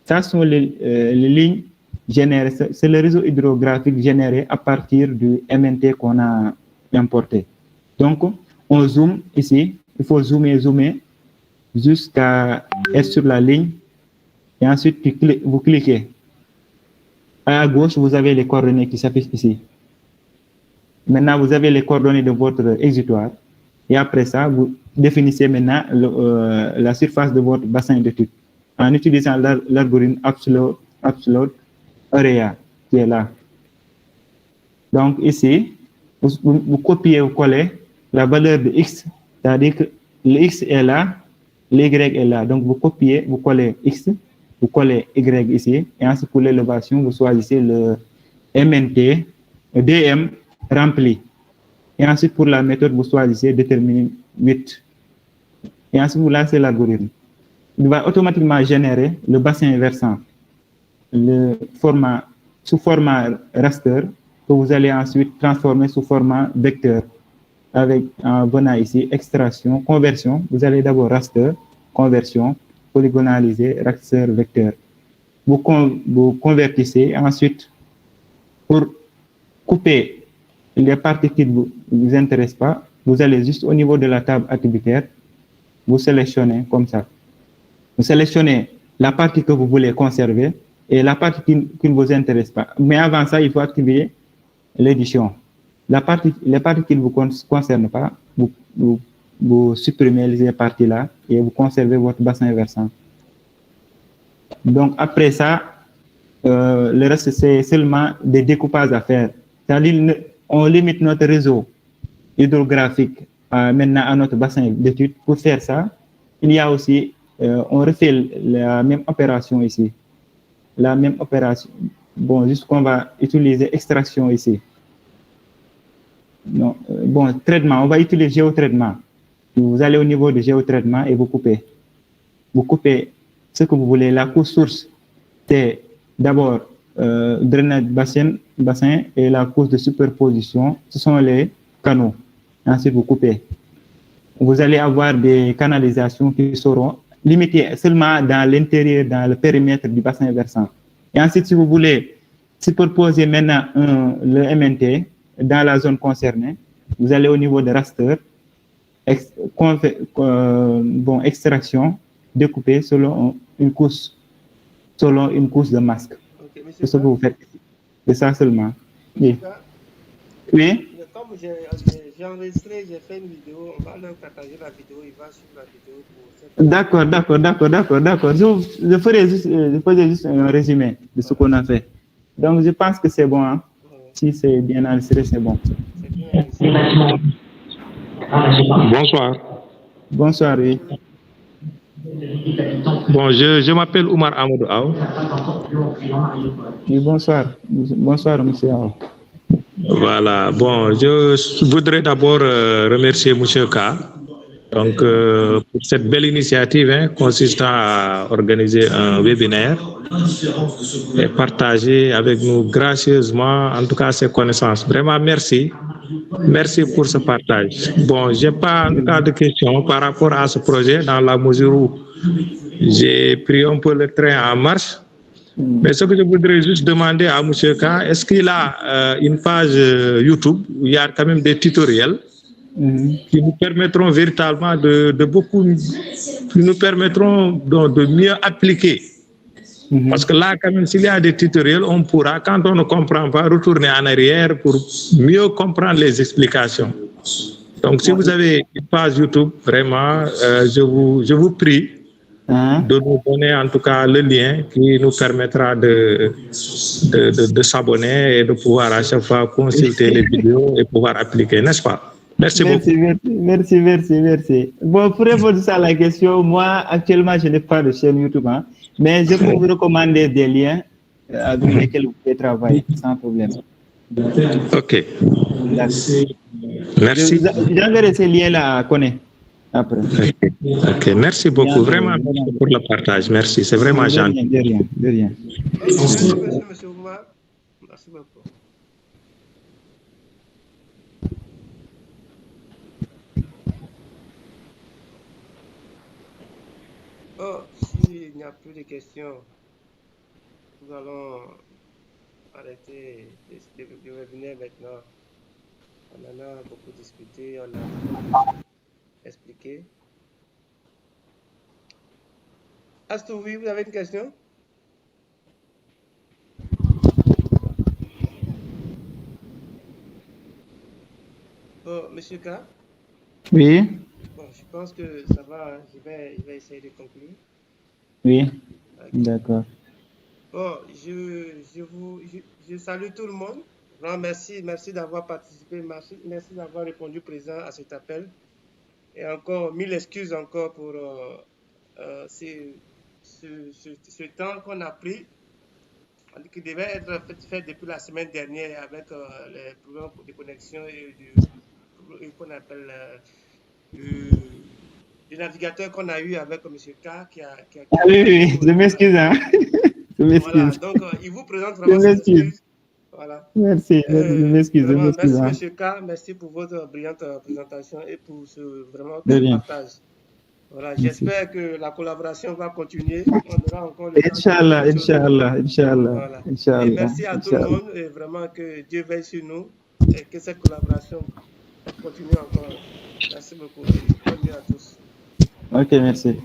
Ça sont les lignes générées. C'est le réseau hydrographique généré à partir du MNT qu'on a importé. Donc, on zoome ici. Il faut zoomer jusqu'à être sur la ligne. Et ensuite, vous cliquez. À gauche, vous avez les coordonnées qui s'affichent ici. Maintenant, vous avez les coordonnées de votre exutoire. Et après ça, vous définissez maintenant la surface de votre bassin d'étude en utilisant l'algorithme Absolute Area qui est là. Donc ici, vous copiez, vous collez la valeur de X, c'est-à-dire que le X est là, l'Y est là. Donc vous copiez, vous collez X, vous collez Y ici, et ensuite pour l'élévation, vous choisissez MNT, DM rempli. Et ensuite, pour la méthode, vous choisissez déterminer 8. Et ensuite, vous lancez l'algorithme. Il va automatiquement générer le bassin versant sous format raster que vous allez ensuite transformer sous format vecteur. En venant ici, extraction, conversion. Vous allez d'abord raster, conversion, polygonaliser, raster, vecteur. Vous convertissez. Ensuite, pour couper les parties qui ne vous intéressent pas, vous allez juste au niveau de la table attributaire, vous sélectionnez comme ça. Vous sélectionnez la partie que vous voulez conserver et la partie qui ne vous intéresse pas. Mais avant ça, il faut activer l'édition. Les parties qui ne vous concernent pas, vous supprimez ces parties-là et vous conservez votre bassin versant. Donc, après ça, le reste, c'est seulement des découpages à faire. C'est-à-dire, on limite notre réseau hydrographique maintenant à notre bassin d'études. Pour faire ça, il y a aussi, on refait la même opération ici. La même opération. Bon, juste qu'on va utiliser extraction ici. Non, bon, traitement, on va utiliser géotraitement. Vous allez au niveau de géotraitement et vous coupez. Vous coupez ce que vous voulez. La couche source, c'est d'abord drainage bassin et la couche de superposition, ce sont les canaux. Ensuite, vous coupez. Vous allez avoir des canalisations qui seront limitées seulement dans l'intérieur, dans le périmètre du bassin versant. Et ensuite, si vous voulez superposer maintenant le MNT dans la zone concernée, vous allez au niveau de raster, extraction, découper selon une couche de masque. Okay, c'est ce que vous faites. C'est ça seulement. Oui. Oui. Comme j'ai enregistré, j'ai fait une vidéo, on va leur partager la vidéo, il va suivre la vidéo pour D'accord. Je ferai juste un résumé de ce qu'on a fait. Donc, je pense que c'est bon. Hein? Si c'est bien enregistré, c'est bon. Bonsoir. Bonsoir, oui. Bon, je m'appelle Oumar Amadou Aou. Oui, bonsoir. Bonsoir, monsieur Aou. Voilà, bon, je voudrais d'abord remercier M. K. Donc, pour cette belle initiative consistant à organiser un webinaire et partager avec nous gracieusement, en tout cas, ses connaissances. Vraiment, merci. Merci pour ce partage. Bon, je n'ai pas en tout cas de questions par rapport à ce projet dans la mesure où j'ai pris un peu le train en marche. Mais ce que je voudrais juste demander à M. K, est-ce qu'il a une page YouTube où il y a quand même des tutoriels qui nous permettront véritablement qui nous permettront de mieux appliquer. Parce que là, quand même, s'il y a des tutoriels, on pourra, quand on ne comprend pas, retourner en arrière pour mieux comprendre les explications. Donc, si vous avez une page YouTube, vraiment, je vous prie de nous donner en tout cas le lien qui nous permettra de s'abonner et de pouvoir à chaque fois consulter les vidéos et pouvoir appliquer, n'est-ce pas? Merci beaucoup. Merci. Bon, pour répondre à la question, moi, actuellement, je n'ai pas de chaîne YouTube, hein, mais je peux vous recommander des liens avec lesquels vous pouvez travailler sans problème. Ok. Merci. J'enverrai ces liens-là à Koné après. Ok, merci beaucoup. Vraiment, merci pour le partage. Merci, c'est vraiment gentil. De rien. Merci, monsieur Oumar. Merci beaucoup. Oh, s'il n'y a plus de questions, nous allons arrêter le webinaire maintenant. On en a beaucoup discuté, on a expliqué. Astouvi, vous avez une question? Oh, monsieur K? Oui. Bon, je pense que ça va, je vais essayer de conclure. Oui, okay. D'accord. Bon, je salue tout le monde. Merci d'avoir participé, merci d'avoir répondu présent à cet appel. Et encore, mille excuses encore pour ce temps qu'on a pris qui devait être fait depuis la semaine dernière avec les problèmes de connexion et qu'on appelle le navigateur qu'on a eu avec M. K. Ah oui, je m'excuse. Hein. Je m'excuse. Voilà, donc il vous présente vraiment ses excuses. Voilà. Merci, je m'excuse. Merci M. K, merci pour votre brillante présentation et pour ce vraiment partage. Voilà, j'espère que la collaboration va continuer. On aura encore le Inch'Allah. Voilà. Et merci à tout le monde et vraiment que Dieu veille sur nous et que cette collaboration continue encore. Merci beaucoup. Bonne nuit à tous. Ok, merci.